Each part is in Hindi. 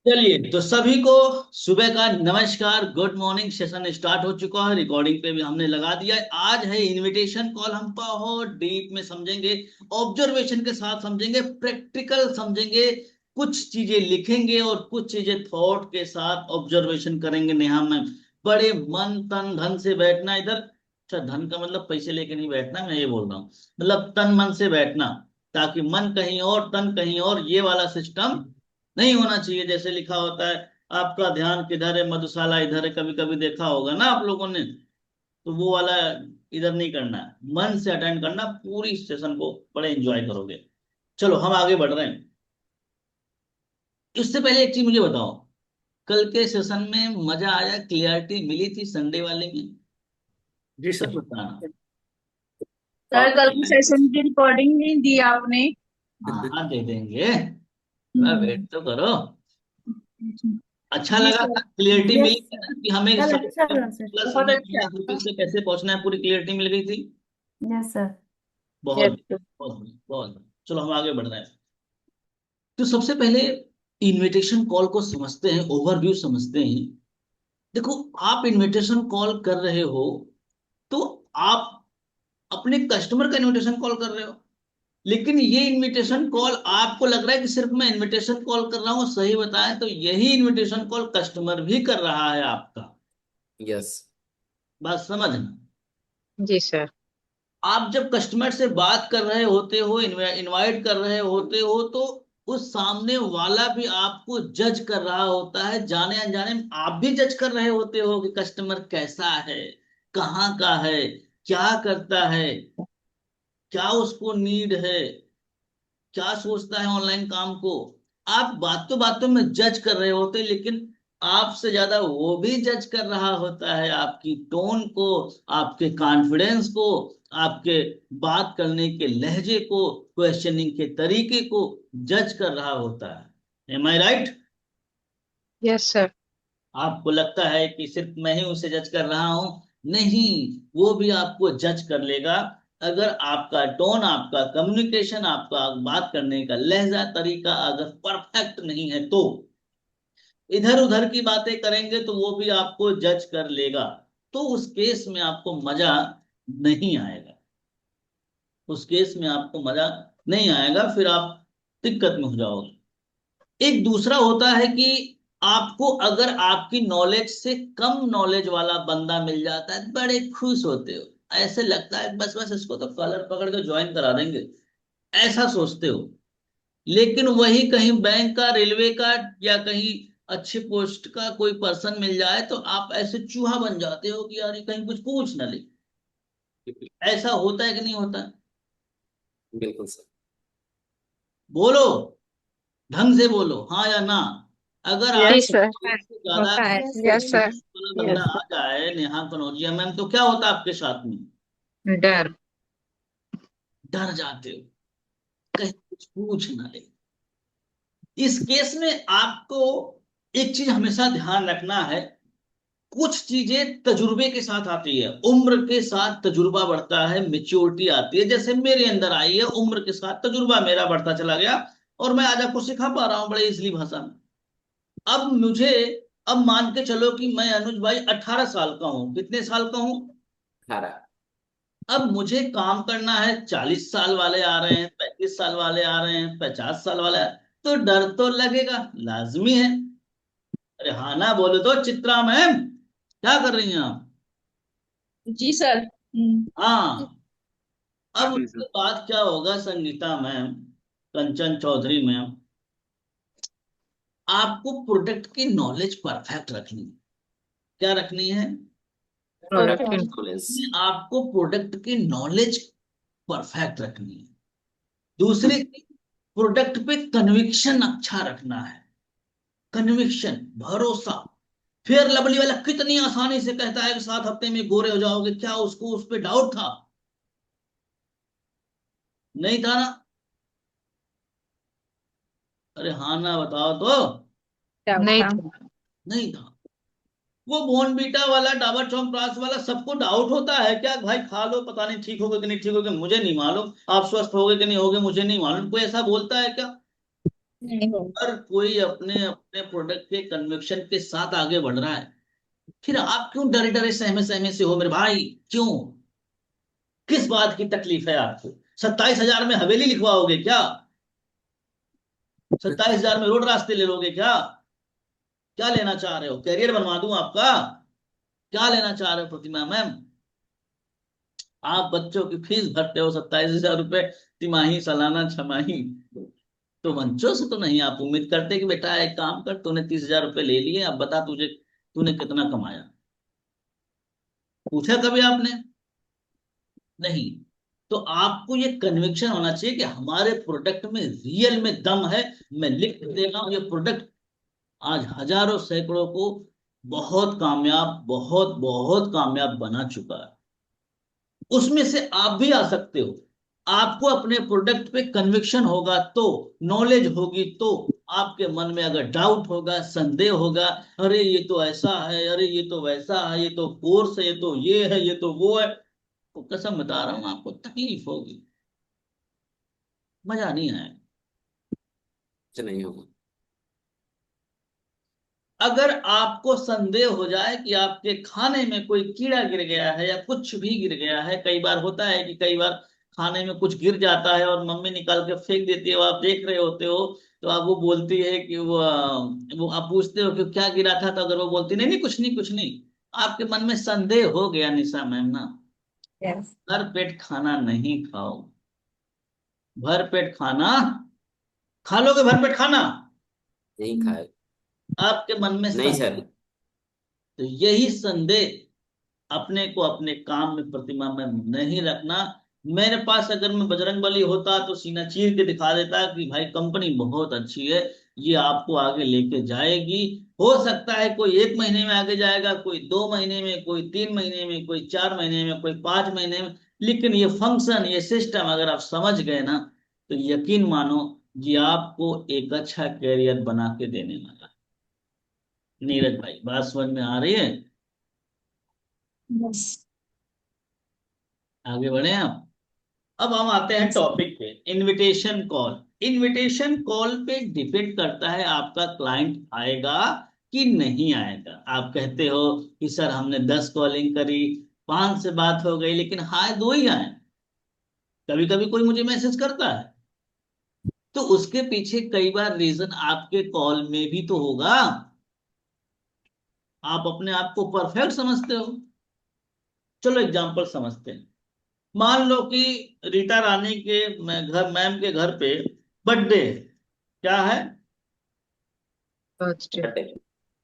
चलिए तो सभी को सुबह का नमस्कार, गुड मॉर्निंग। सेशन स्टार्ट हो चुका है, रिकॉर्डिंग पे भी हमने लगा दिया है। आज है इनविटेशन कॉल। हम बहुत डीप में समझेंगे, ऑब्जर्वेशन के साथ समझेंगे, प्रैक्टिकल समझेंगे, कुछ चीजें लिखेंगे और कुछ चीजें थॉट के साथ ऑब्जर्वेशन करेंगे। नेहा मैम, बड़े मन तन धन से बैठना इधर। अच्छा, धन का मतलब पैसे लेके नहीं बैठना, मैं ये बोल रहा हूँ, मतलब तन मन से बैठना, ताकि मन कहीं और तन कहीं और, ये वाला सिस्टम नहीं होना चाहिए। जैसे लिखा होता है, आपका ध्यान किधर है, मधुशाला इधर है, कभी कभी देखा होगा ना आप लोगों ने। तो वो वाला इधर नहीं करना है, मन से अटेंड करना। पूरी सेशन को बड़े एंजॉय करोगे। चलो हम आगे बढ़ रहे हैं। इससे पहले एक चीज मुझे बताओ, कल के सेशन में मजा आया, क्लियरिटी मिली थी संडे वाले में? जी सब सर। बताना। सर कल की सेशन की रिकॉर्डिंग नहीं दी आपने। हाँ हाँ, दे देंगे, थोड़ा हम्म। वेट तो करो। अच्छा जी लगा सर। था, क्लियरिटी मिल यस गई सर। ना कि हमें कल सब अच्छा था सर, प्लस बहुत हमें अच्छा। से कैसे पहुंचना है, पूरी क्लियरिटी मिल गई थी। Yes sir. बहुत यस सर। बहुत बहुत बढ़िया। चलो हम आगे बढ़ रहे हैं। तो सबसे पहले इनविटेशन कॉल को समझते हैं, ओवरव्यू समझते हैं। देखो, आप इनविटेशन कॉल कर रहे हो तो आप अपने कस्टमर का इनविटेशन कॉल कर रहे हो। लेकिन ये इनविटेशन कॉल आपको लग रहा है कि सिर्फ मैं इनविटेशन कॉल कर रहा हूँ, सही बताएं तो यही इनविटेशन कॉल कस्टमर भी कर रहा है आपका। यस। बात समझना। जी सर। आप जब कस्टमर से बात कर रहे होते हो, इनवाइट कर रहे होते हो, तो उस सामने वाला भी आपको जज कर रहा होता है। जाने अनजाने में आप भी जज कर रहे होते हो कि कस्टमर कैसा है, कहाँ का है, क्या करता है, क्या उसको नीड है, क्या सोचता है ऑनलाइन काम को। आप बातों बातों में जज कर रहे होते, लेकिन आपसे ज्यादा वो भी जज कर रहा होता है आपकी टोन को, आपके कॉन्फिडेंस को, आपके बात करने के लहजे को, क्वेश्चनिंग के तरीके को जज कर रहा होता है। एम आई राइट? Yes sir. आपको लगता है कि सिर्फ मैं ही उसे जज कर रहा हूं? नहीं, वो भी आपको जज कर लेगा। अगर आपका टोन, आपका कम्युनिकेशन, आपका बात करने का लहजा तरीका अगर परफेक्ट नहीं है, तो इधर उधर की बातें करेंगे तो वो भी आपको जज कर लेगा। तो उस केस में आपको मजा नहीं आएगा, उस केस में आपको मजा नहीं आएगा, फिर आप दिक्कत में हो जाओगे। एक दूसरा होता है कि आपको अगर आपकी नॉलेज से कम नॉलेज वाला बंदा मिल जाता है, बड़े खुश होते हो। ऐसे लगता है बस बस इसको तो कॉलर पकड़ के ज्वाइन करा देंगे, ऐसा सोचते हो। लेकिन वही कहीं बैंक का, रेलवे का, या कहीं अच्छे पोस्ट का कोई पर्सन मिल जाए तो आप ऐसे चूहा बन जाते हो कि यार ये कहीं कुछ पूछ ना ले। ऐसा होता है कि नहीं होता है? बिल्कुल सर। बोलो, ढंग से बोलो, हाँ या ना। अगर जी आप सर। इससे ज्यादा होता है। Yes sir. एक्सपीरियंस वाला बंदा यस। आ जाए, नेहा कनौजिया मैम, तो क्या होता है आपके साथ में? डर। डर जाते हो, कहीं कुछ पूछ ना ले। इस केस में आपको एक चीज हमेशा ध्यान रखना है, कुछ चीजें तजुर्बे के साथ आती है, उम्र के साथ तजुर्बा बढ़ता है, मेच्योरिटी आती है। जैसे मेरे अंदर आई है, उम्र के साथ तजुर्बा मेरा बढ़ता चला गया, और मैं आज आपको सिखा पा रहा हूँ बड़े इजली भाषा में। अब मुझे, अब मान के चलो कि मैं अनुज भाई 18 साल का हूं। कितने साल का हूं? 18। अब मुझे काम करना है, 40 साल वाले आ रहे हैं, 35 साल वाले आ रहे हैं, 50 साल वाले तो डर तो लगेगा, लाजमी है। अरे हाँ ना बोलो तो, चित्रा मैम क्या कर रही हैं आप? जी सर। हाँ। अब जी उसके सर। बाद क्या होगा, संगीता मैम, कंचन चौधरी मैम, आपको प्रोडक्ट की नॉलेज परफेक्ट रखनी है। क्या रखनी है? प्रोडक्ट। कॉलेज। आपको प्रोडक्ट की नॉलेज परफेक्ट रखनी है। दूसरे, प्रोडक्ट पे कन्विक्शन अच्छा रखना है। कन्विक्शन, भरोसा। फेयर लवली वाला कितनी आसानी से कहता है कि 7 हफ्ते में गोरे हो जाओगे, क्या उसको उस पे डाउट था? नहीं था ना? अरे हाँ ना बताओ तो। नहीं था। नहीं था। वो बॉर्नवीटा वाला, डाबर च्यवनप्राश वाला, सबको डाउट होता है क्या भाई, खा लो पता नहीं ठीक होगे कि नहीं ठीक होगे, मुझे नहीं मालूम। आप स्वस्थ होगे कि नहीं होगे, मुझे नहीं मालूम। कोई ऐसा बोलता है क्या? नहीं होगा। हर कोई अपने अपने प्रोडक्ट के कन्विक्शन के साथ आगे बढ़ रहा है। फिर आप क्यों डरे डरे सहमे सहमे से हो मेरे भाई? क्यों? किस बात की तकलीफ है आपको? 27,000 में हवेली लिखवाओगे क्या? 27,000 में रोड रास्ते ले लोगे क्या? क्या लेना चाह रहे हो? कैरियर बनवा दूं आपका? क्या लेना चाह रहे हो प्रतिमा मैम? आप बच्चों की फीस भरते हो 27,000 रुपए तिमाही, सालाना, छमाही। तो बच्चों से तो नहीं आप उम्मीद करते कि बेटा एक काम कर, तूने 30,000 रुपए ले लिए, अब बता तुझे तूने कितना कमाया? पूछा कभी आपने? नहीं। तो आपको ये कन्विक्शन होना चाहिए कि हमारे प्रोडक्ट में रियल में दम है। मैं लिख दे रहा हूं, ये प्रोडक्ट आज हजारों सैकड़ों को बहुत कामयाब, बहुत बहुत कामयाब बना चुका है। उसमें से आप भी आ सकते हो। आपको अपने प्रोडक्ट पे कन्विक्शन होगा तो, नॉलेज होगी तो, आपके मन में अगर डाउट होगा, संदेह होगा, अरे ये तो ऐसा है, अरे ये तो वैसा है, ये तो कोर्स है, ये तो ये है, ये तो वो है, तो कसम बता रहा हूं आपको तकलीफ होगी, मजा नहीं आएगा। कुछ नहीं होगा। अगर आपको संदेह हो जाए कि आपके खाने में कोई कीड़ा गिर गया है या कुछ भी गिर गया है, कई बार होता है कि कई बार खाने में कुछ गिर जाता है और मम्मी निकाल के फेंक देती है, वो आप देख रहे होते हो, तो आप वो बोलती है कि वो आप पूछते हो कि क्या गिरा था, तो अगर वो बोलती नहीं नहीं कुछ नहीं कुछ नहीं, आपके मन में संदेह हो गया निशा मैम ना, यस। भर पेट खाना नहीं खाओ। भर पेट खाना खा लोगे? भर पेट खाना नहीं खाए। आपके मन में नहीं सर। संदेह, तो यही संदेह अपने को अपने काम में, प्रतिमा में नहीं रखना। मेरे पास अगर मैं बजरंगबली होता तो सीना चीर के दिखा देता कि भाई कंपनी बहुत अच्छी है, ये आपको आगे लेके जाएगी। हो सकता है कोई 1 महीने में आगे जाएगा, कोई 2 महीने में, कोई 3 महीने में, कोई 4 महीने में, कोई 5 महीने में, लेकिन ये फंक्शन, ये सिस्टम अगर आप समझ गए ना, तो यकीन मानो ये आपको एक अच्छा कैरियर बना के देने वाला है। नीरज भाई बात समझ में आ रही है? यस। आगे बढ़े आप। अब हम आते हैं यस। टॉपिक पे, इनविटेशन कॉल। इनविटेशन कॉल पे डिपेंड करता है आपका क्लाइंट आएगा कि नहीं आएगा। आप कहते हो कि सर हमने 10 कॉलिंग करी, 5 से बात हो गई, लेकिन हाय 2 ही आए। कभी कभी कोई मुझे मैसेज करता है, तो उसके पीछे कई बार रीजन आपके कॉल में भी तो होगा। आप अपने आप को परफेक्ट समझते हो। चलो एग्जांपल समझते हैं। मान लो कि रीता रानी के घर, मैम के घर पे बर्थडे है। क्या है? बर्थडे। बर्थडे।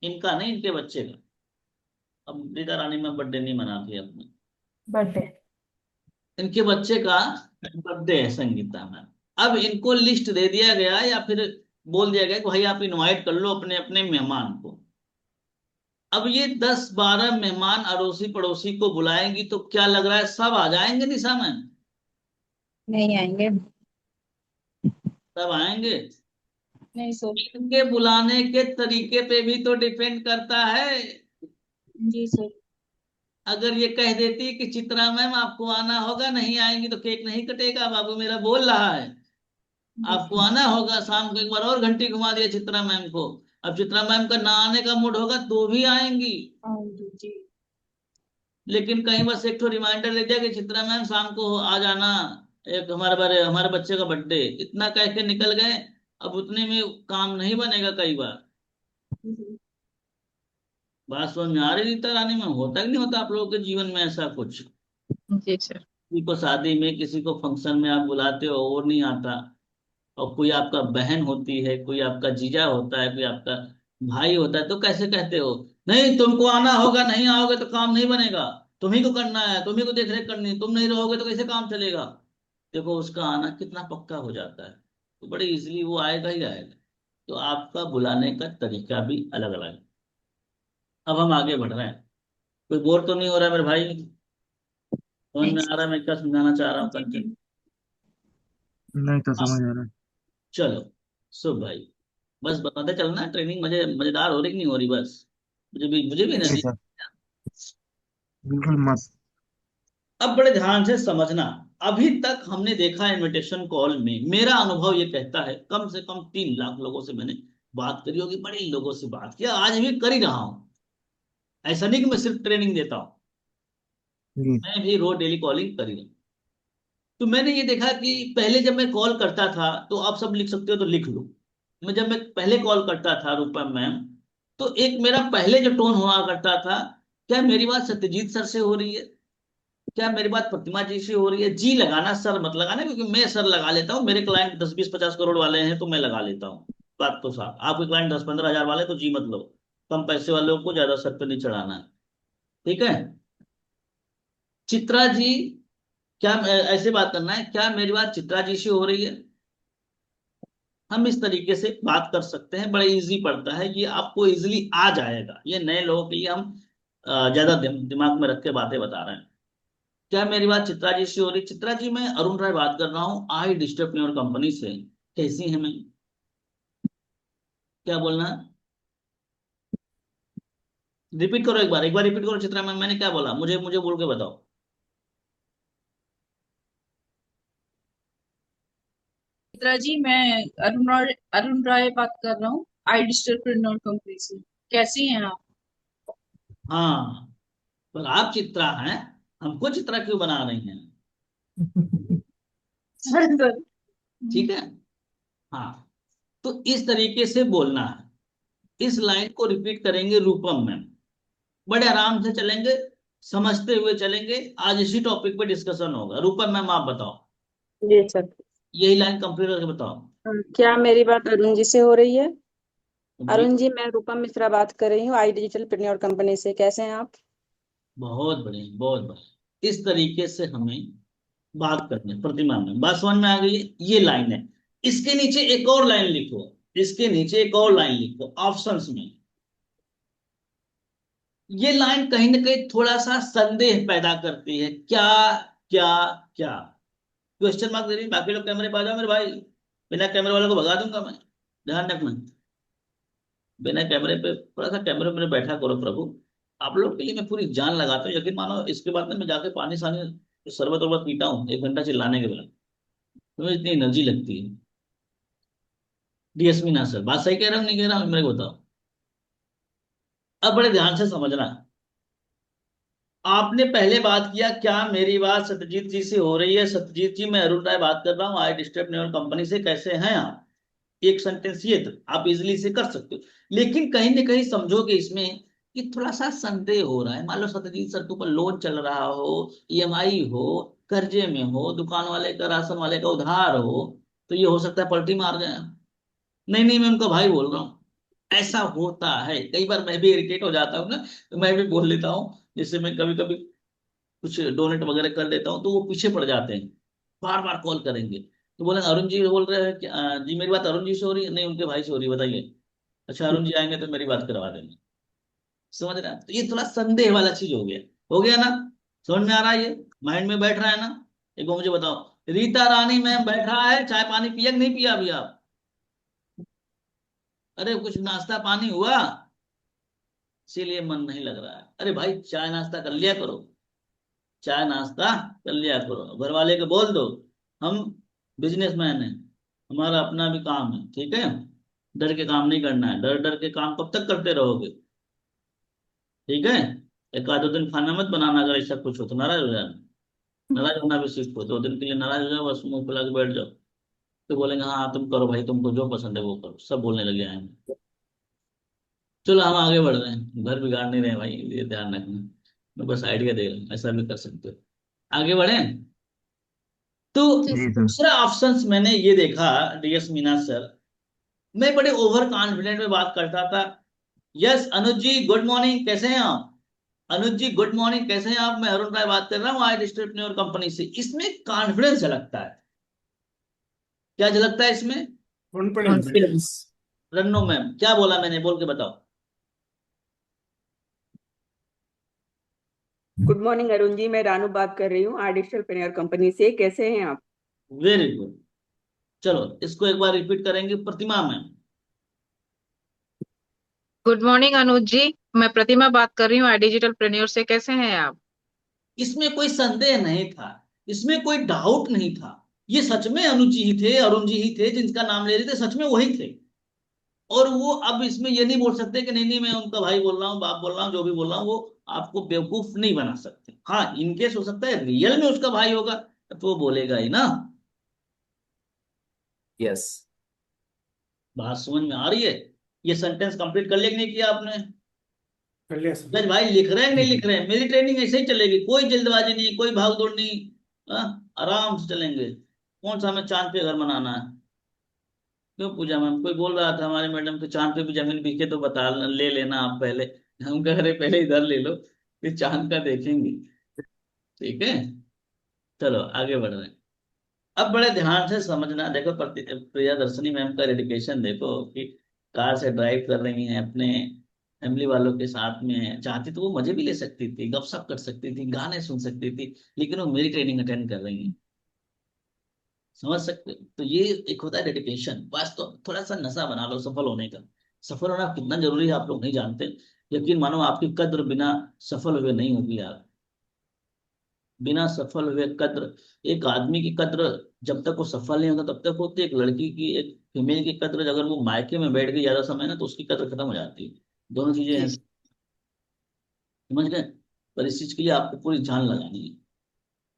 इनका नहीं, इनके बच्चे का। अब रीता रानी में बर्थडे नहीं मनाती अपने, बर्थडे। इनके बच्चे का बर्थडे है, संगीता मैम। अब इनको लिस्ट दे दिया गया या फिर बोल दिया गया कि भाई आप इनवाइट कर लो अपने अपने मेहमान को। अब ये 10-12 मेहमान अड़ोसी पड़ोसी को बुलाएंगी, तो क्या लग रहा है सब आ जाएंगे निशा मैम? नहीं आएंगे। सब आएंगे? नहीं सर। इनके बुलाने के तरीके पे भी तो डिपेंड करता है। जी सर। अगर ये कह देती कि चित्रा मैम आपको आना होगा, नहीं आएंगी तो केक नहीं कटेगा, बाबू मेरा बोल रहा है, आपको आना होगा, शाम को एक बार और घंटी घुमा दिया चित्रा मैम को, अब चित्रा मैम का ना आने का मूड होगा तो भी आएंगी। आएंगे जी। लेकिन कहीं बस एक तो रिमाइंडर दे दिया कि चित्रा मैम शाम को आ जाना, एक हमारे बारे हमारे बच्चे का बर्थडे, इतना कह के निकल गए। अब उतने में काम नहीं बनेगा कई बार। बात समझ में आ रही रीता रानी में? होता कि नहीं होता आप लोगों के जीवन में ऐसा कुछ? जी सर। किसी को शादी में, किसी को फंक्शन में आप बुलाते हो, वो नहीं आता, और कोई आपका बहन होती है, कोई आपका जीजा होता है, कोई आपका भाई होता है, तो कैसे कहते हो नहीं तुमको आना होगा, नहीं आओगे तो काम नहीं बनेगा, तुम्ही को करना है, तुम्ही को देख रेख करनी है, तुम नहीं रहोगे तो कैसे काम चलेगा? देखो उसका आना कितना पक्का हो जाता है, तो बड़े इजीली वो आएगा ही आएगा। तो आपका बुलाने का तरीका भी अलग अलग है। अब हम आगे बढ़ रहे हैं। कोई बोर तो नहीं हो रहा है मेरे भाई? समझ नहीं में आ रहा है मैं क्या समझाना चाह रहा हूँ जी जी। कंटेंट? नहीं तो समझ आ रहा है। चलो शुभ भाई, बस बताते चलना, ट्रेनिंग मजेदार हो रही कि नहीं हो रही, बस मुझे भी जी एनर्जी। सर, बिल्कुल मस्त। अब बड़े ध्यान से समझना। अभी तक हमने देखा इनविटेशन कॉल में, मेरा अनुभव ये कहता है, कम से कम 3 लाख लोगों से मैंने बात करी होगी, बड़े लोगों से बात किया, आज भी कर ही रहा हूं। ऐसा नहीं कि मैं सिर्फ ट्रेनिंग देता हूं, जी मैं भी रोज डेली कॉलिंग कर ही रहा हूं। तो मैंने ये देखा कि पहले जब मैं कॉल करता था, तो आप सब लिख सकते हो तो लिख लो, जब मैं पहले कॉल करता था रूपम मैम, तो एक मेरा पहले जो टोन हुआ करता था, क्या मेरी बात सत्यजीत सर से हो रही है, क्या मेरी बात प्रतिमा जी से हो रही है, जी लगाना, सर मत लगाना, क्योंकि मैं सर लगा लेता हूँ, मेरे क्लाइंट 10 20 50 करोड़ वाले हैं तो मैं लगा लेता हूँ। बात तो साफ, आपके क्लाइंट 10 15 हजार वाले तो जी मत लो, कम पैसे वालों को ज्यादा सर पे नहीं चढ़ाना है। ठीक है। चित्रा जी, क्या ऐसे बात करना है, क्या मेरी बात चित्रा जी से हो रही है? हम इस तरीके से बात कर सकते हैं, बड़ा इजी पड़ता है, ये आपको इजीली आ जाएगा, ये नए लोगों के लिए हम ज्यादा दिमाग में रख के बातें बता रहे हैं। क्या मेरी बात चित्रा जी से हो रही? चित्रा जी, मैं अरुण राय बात कर रहा हूँ आई डिस्टर्ब योर कंपनी से, कैसी हैं मैं? क्या बोलना है? रिपीट करो, एक बार रिपीट करो चित्रा मैम, मैंने क्या बोला, मुझे मुझे बोल के बताओ। चित्रा जी, मैं अरुण राय बात कर रहा हूँ आई डिस्टरप्रेन्योर कंपनी से। कैसी हैं आप? हाँ, पर आप चित्रा हैं, हमको चित्रा क्यों बना रही हैं? Sir sir. ठीक है। हाँ, तो इस तरीके से बोलना है, इस लाइन को रिपीट करेंगे रूपम मैम, बड़े आराम से चलेंगे, समझते हुए चलेंगे। आज इसी टॉपिक पे डिस्कशन होगा। रूपम मैम आप बताओ, जी सर। यही लाइन कंप्लीट करके बताओ। क्या मेरी बात अरुण जी से हो रही है? जी, अरुण जी, मैं रूपम मिश्रा बात कर रही हूँ आई डिजिटल प्रेन्योर कंपनी से। कैसे हैं आप? बहुत बढ़िया, बहुत बढ़िया। इस तरीके से हमें बात करनी है। प्रतिमा में बात समझ में आ गई है? ये लाइन है, इसके नीचे एक और लाइन लिखो, इसके नीचे एक और लाइन लिखो ऑप्शंस में। ये लाइन कहीं ना कहीं थोड़ा सा संदेह पैदा करती है, क्या क्या क्या, क्वेश्चन मार्क दे रही है। बाकी लोग कैमरे पे आ जाओ मेरे भाई, बिना कैमरे वाले को भगा दूंगा मैं, ध्यान रखना। बिना कैमरे पे, थोड़ा सा कैमरे में बैठा करो प्रभु। आप लोग के लिए मैं पूरी जान लगाता हूँ, यकीन मानो। इसके बाद में मैं जाके पानी सानी शरबत वरबत पीता हूँ 1 घंटा चिल्लाने के बाद, तुम्हें इतनी एनर्जी लगती है। डीएसपी ना सर, बात सही कह रहा हूँ नहीं कह रहा हूँ, मेरे को बताओ। अब बड़े ध्यान से समझना, आपने पहले बात किया, क्या मेरी बात सत्यजीत जी से हो रही है? सत्यजीत जी, मैं अरुण राय बात कर रहा हूँ आई डिस्टर्ब न्यूर कंपनी से, कैसे हैं आप? एक सेंटेंस ये था, आप इजिली से कर सकते हो। लेकिन कहीं ना कहीं समझोगे इसमें कि थोड़ा सा संदेह हो रहा है। मान लो सत्यजीत सर के ऊपर लोन चल रहा हो, ईएमआई हो, कर्जे में हो, दुकान वाले का, राशन वाले का उधार हो, तो ये हो सकता है पलटी मार जाए। नहीं नहीं, मैं उनका भाई बोल रहा हूँ। ऐसा होता है, कई बार मैं भी इरिटेट हो जाता हूँ ना, तो मैं भी बोल लेता हूँ। जैसे मैं कभी कभी कुछ डोनेट वगैरह कर देता हूँ, तो वो पीछे पड़ जाते हैं, बार बार कॉल करेंगे, तो बोले अरुण जी बोल रहे हैं कि जी मेरी बात अरुण जी से हो रही है? नहीं, उनके भाई से हो रही है, बताइए। अच्छा, अरुण जी आएंगे तो मेरी बात करवा देंगे। समझ रहे हैं? तो ये थोड़ा संदेह वाला चीज हो गया, हो गया ना? समझ में आ रहा है? ये माइंड में बैठ रहा है ना? एक बार मुझे बताओ, रीता रानी मैम बैठा है, चाय पानी पिया कि नहीं पिया अभी आप? अरे कुछ नाश्ता पानी हुआ? इसीलिए मन नहीं लग रहा है। अरे भाई, चाय नाश्ता कर लिया करो, चाय नाश्ता कर लिया करो, घर वाले को बोल दो हम बिजनेसमैन हैं, हमारा अपना भी काम है, ठीक है? डर के काम नहीं करना है, डर डर के काम कब तक करते रहोगे? ठीक है। एक आधो दिन खाना मत बनाना, अगर ऐसा कुछ हो तो नाराज हो जाना, नाराज होना भी सीखो। 2 दिन के लिए नाराज हो जाओ, बस मुंह फुला के बैठ जाओ, तो बोलेंगे हाँ तुम करो भाई, तुमको जो पसंद है वो करो, सब बोलने लगे हैं। चलो हम आगे बढ़ रहे हैं, घर बिगाड़ नहीं रहे भाई, ये ध्यान रखना। मैं बस आइडिया दे रहा हूँ, ऐसा भी कर सकते हो। आगे बढ़े। तो जी जी सर। सर। दूसरा ऑप्शंस मैंने ये देखा, डीएस मीना सर, मैं बड़े ओवर कॉन्फिडेंट में बात करता था। यस अनुज जी, गुड मॉर्निंग, कैसे हैं आप? अनुज जी गुड मॉर्निंग, कैसे हैं आप? मैं अरुण राय बात कर रहा हूँ आई डिस्ट्रीब्यूटर कंपनी से। इसमें कॉन्फिडेंस झलकता है। क्या झलकता है इसमें? कॉन्फिडेंस। रन्नो मैम, क्या बोला मैंने, बोल के बताओ। गुड मॉर्निंग अरुण जी, मैं रानू बात कर रही हूँ आई डिजिटल प्रेन्योर कंपनी से। कैसे हैं आप? Very good. चलो इसको एक बार रिपीट करेंगे, प्रतिमा मैम। गुड मॉर्निंग अनुज जी, मैं प्रतिमा बात कर रही हूँ आई डिजिटल प्रेन्योर से। कैसे हैं आप? इसमें कोई संदेह नहीं था, इसमें कोई डाउट नहीं था। ये सच में अनुज जी ही थे, अरुण जी ही थे जिनका नाम ले रहे थे, सच में वही थे। और वो अब इसमें ये नहीं बोल सकते कि नहीं नहीं मैं उनका भाई बोल रहा हूँ, बाप बोल रहा हूँ, जो भी बोल रहा हूँ, वो आपको बेवकूफ नहीं बना सकते। हाँ, इनकेस हो सकता है रियल में उसका भाई होगा तो वो बोलेगा ही ना। यस। बात समझ में आ रही है? ये सेंटेंस कंप्लीट कर लिया कि नहीं किया आपने? कर लिया सर। जज भाई लिख रहे हैं नहीं लिख रहे हैं? मेरी ट्रेनिंग ऐसे ही चलेगी, कोई जल्दबाजी नहीं, कोई भागदौड़ नहीं। आराम से चलेंगे। कौन सा हमें चांद पे घर बनाना है? क्यों पूजा मैम, कोई बोल रहा था हमारे मैडम के चांद पे भी जमीन बिके तो बता ले लेना आप पहले। हम कह रहे पहले इधर ले लो, फिर चांद का देखेंगे। ठीक है, चलो आगे बढ़ रहे हैं। अब बड़े ध्यान से समझना, देखो प्रियदर्शनी मैम का डेडिकेशन देखो कि कार से ड्राइव कर रही हैं अपने फैमिली वालों के साथ में। चाहती तो वो मजे भी ले सकती थी, गपशप कर सकती थी, गाने सुन सकती थी, लेकिन वो मेरी ट्रेनिंग अटेंड कर रही हैं। समझ सकते हो? तो ये एक होता है डेडिकेशन। बस तो थोड़ा सा नशा बना लो सफल होने का। सफल होना कितना जरूरी है आप लोग नहीं जानते। यकीन मानो आपकी कद्र बिना सफल हुए नहीं होगी यार। बिना सफल हुए कद्र, एक आदमी की कद्र जब तक वो सफल नहीं होता तब तक होती है। एक लड़की की, एक फीमेल की कद्र अगर वो मायके में बैठ गई ज्यादा समय ना तो उसकी कद्र खत्म हो जाती है। दोनों चीजें हैं, समझ गए? पर इस चीज के लिए आपको पूरी जान लगानी है।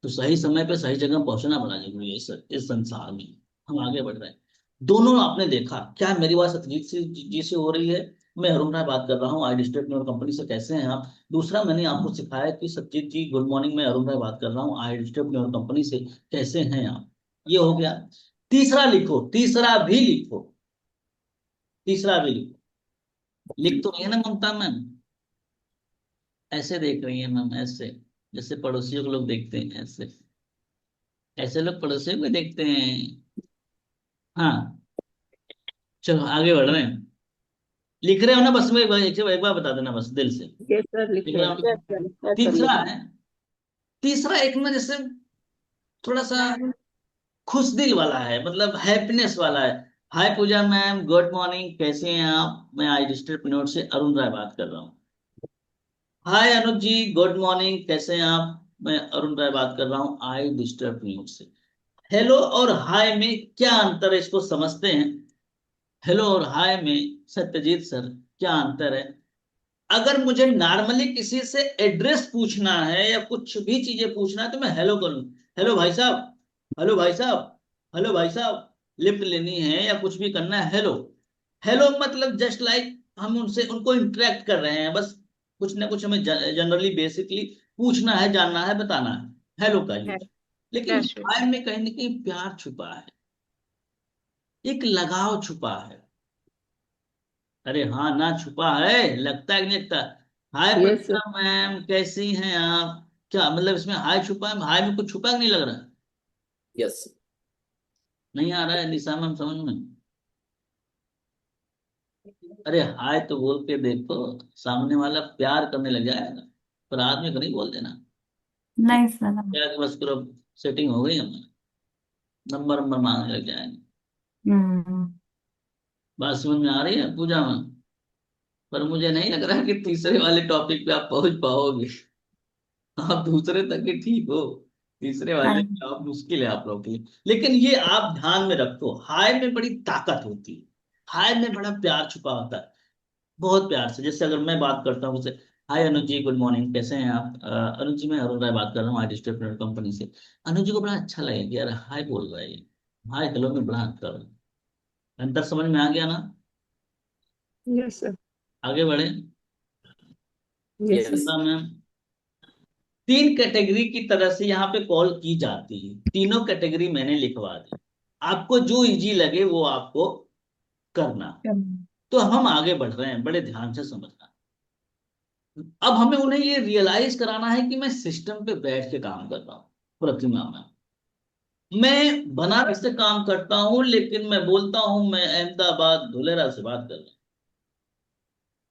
तो सही समय पे सही जगह पहुंचना बड़ा जरूरी है इस संसार में। हम आगे बढ़ रहे हैं। दोनों आपने देखा क्या? मेरी बात सत्यजीत जी से हो रही है? मैं अरुण राय बात कर रहा हूँ, आई डिस्ट्रिक्ट कंपनी से। कैसे हैं आप? दूसरा, मैंने आपको सिखाया कि सत्यजीत जी गुड मॉर्निंग, मैं अरुण राय बात कर रहा हूँ आई डिस्ट्रिक्ट कंपनी से, कैसे हैं आप? ये हो गया। तीसरा लिखो, तीसरा भी लिखो, तीसरा भी लिखो। लिख तो रही है ना ममता मैम? ऐसे देख रही है मैम, ऐसे जैसे पड़ोसियों को लोग देखते हैं, ऐसे ऐसे लोग पड़ोसियों को देखते हैं। हाँ, चलो आगे बढ़ रहे हैं। लिख रहे हो ना? बस में एक बार बता देना, बस दिल से यस सर, लिख लिख रहे रहे हैं। हो? यस सर, यस सर, तीसरा लिख रहे है, तीसरा एक ना जैसे थोड़ा सा खुश दिल वाला है, मतलब हैप्पीनेस वाला है। हाय पूजा मैम, गुड मॉर्निंग, कैसे हैं आप? मैं आई डिस्ट्रिक्ट नोट से अरुण राय बात कर रहा हूँ। हाय अनुज जी, गुड मॉर्निंग, कैसे हैं आप? मैं अरुण राय बात कर रहा हूँ आई डिस्टर्ब नोट से। हेलो और हाय में क्या अंतर है, इसको समझते हैं? हेलो और हाय में सत्यजीत सर क्या अंतर है? अगर मुझे नॉर्मली किसी से एड्रेस पूछना है या कुछ भी चीजें पूछना है तो मैं हेलो करूं। हेलो भाई साहब, हेलो भाई साहब, हेलो भाई साहब, लिफ्ट लेनी है या कुछ भी करना है, हेलो। हेलो मतलब जस्ट लाइक हम उनसे उनको इंटरेक्ट कर रहे हैं बस। कुछ ना कुछ हमें जनरली बेसिकली पूछना है, जानना है, बताना है, हेलो का है, यूज। लेकिन that's right. हाय में कहीं ना कहीं प्यार छुपा है, एक लगाव छुपा है। अरे हाँ ना, छुपा है, लगता है कि नहीं लगता? हाय हैं। Yes sir. प्रतिभा मैम, कैसी हैं आप? क्या मतलब इसमें हाय छुपा है? हाय में कुछ छुपा है कि नहीं लग रहा? यस। नहीं आ रहा है निशा मैम समझ में? अरे हाय तो बोल के देखो, सामने वाला प्यार करने लग जाएगा। पर आदमी को नहीं बोल देना नहीं सर। क्या कि बस करो, सेटिंग हो गई हमारी, नंबर नंबर मांगने लग जाएंगे। हम्म। बात समझ में आ रही है पूजा मैम? पर मुझे नहीं लग रहा कि तीसरे वाले टॉपिक पे आप पहुंच पाओगे। आप दूसरे तक के ठीक हो, तीसरे वाले हाँ। में आप मुश्किल है आप लोगों के लिए। लेकिन ये आप ध्यान में रखो, हाय में बड़ी ताकत होती है, हाय में बड़ा प्यार छुपा होता है। बहुत प्यार से, जैसे अगर मैं बात करता हूँ उसे, हाय अनुज जी, गुड मॉर्निंग, कैसे हैं आप? अनुज जी, मैं अरुण राय बात कर रहा हूँ आई डिस्ट्रिक्ट कंपनी से। अनुज जी को बड़ा अच्छा लगेगा कि यार हाय बोल रहा है ये। हाय हेलो में बड़ा अंतर है। अंतर समझ में आ गया ना? Yes sir. आगे बढ़े। Yes yes. सर। मैम, तीन कैटेगरी की तरह से यहाँ पे कॉल की जाती है, तीनों कैटेगरी मैंने लिखवा दी। आपको जो इजी लगे वो आपको करना। तो हम आगे बढ़ रहे हैं, बड़े ध्यान से समझना। अब हमें उन्हें ये रियलाइज कराना है कि मैं सिस्टम पे बैठ के काम कर रहा हूँ। प्रतिमा में मैं बनारस से काम करता हूँ लेकिन मैं बोलता हूँ मैं अहमदाबाद धुलेरा से बात कर रहा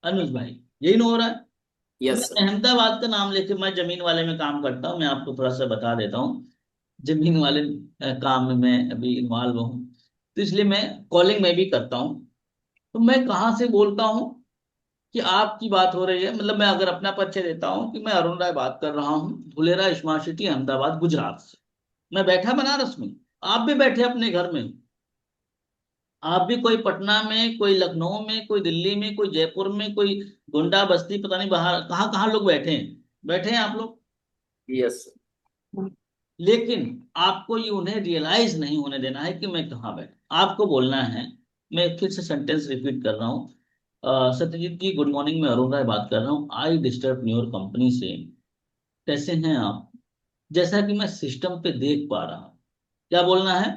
हूँ। अनुज भाई, यही ना हो रहा है? मैं यस सर। अहमदाबाद का नाम लेके, मैं जमीन वाले में काम करता हूँ, मैं आपको थोड़ा सा बता देता हूँ। जमीन वाले काम में मैं अभी इन्वॉल्व हूँ, तो इसलिए मैं कॉलिंग में भी करता हूँ। तो मैं कहाँ से बोलता हूँ कि आपकी बात हो रही है, मतलब मैं अगर अपना परिचय देता हूँ कि मैं अरुण राय बात कर रहा हूँ, धुलेरा स्मार्ट सिटी अहमदाबाद गुजरात से। मैं बैठा बनारस में, आप भी बैठे अपने घर में, आप भी कोई पटना में, कोई लखनऊ में, कोई दिल्ली में, कोई जयपुर में, कोई गोंडा बस्ती, पता नहीं बाहर कहाँ कहाँ लोग बैठे हैं, बैठे हैं आप लोग। यस। लेकिन आपको ये उन्हें रियलाइज नहीं होने देना है कि मैं कहाँ बैठा। आपको बोलना है, मैं फिर से सेंटेंस रिपीट कर रहा हूँ। सत्यजीत जी गुड मॉर्निंग, मैं अरुण राय बात कर रहा हूँ आई डिस्टर्ब योर कंपनी से। कैसे हैं आप? जैसा कि मैं सिस्टम पे देख पा रहा हूँ, क्या बोलना है?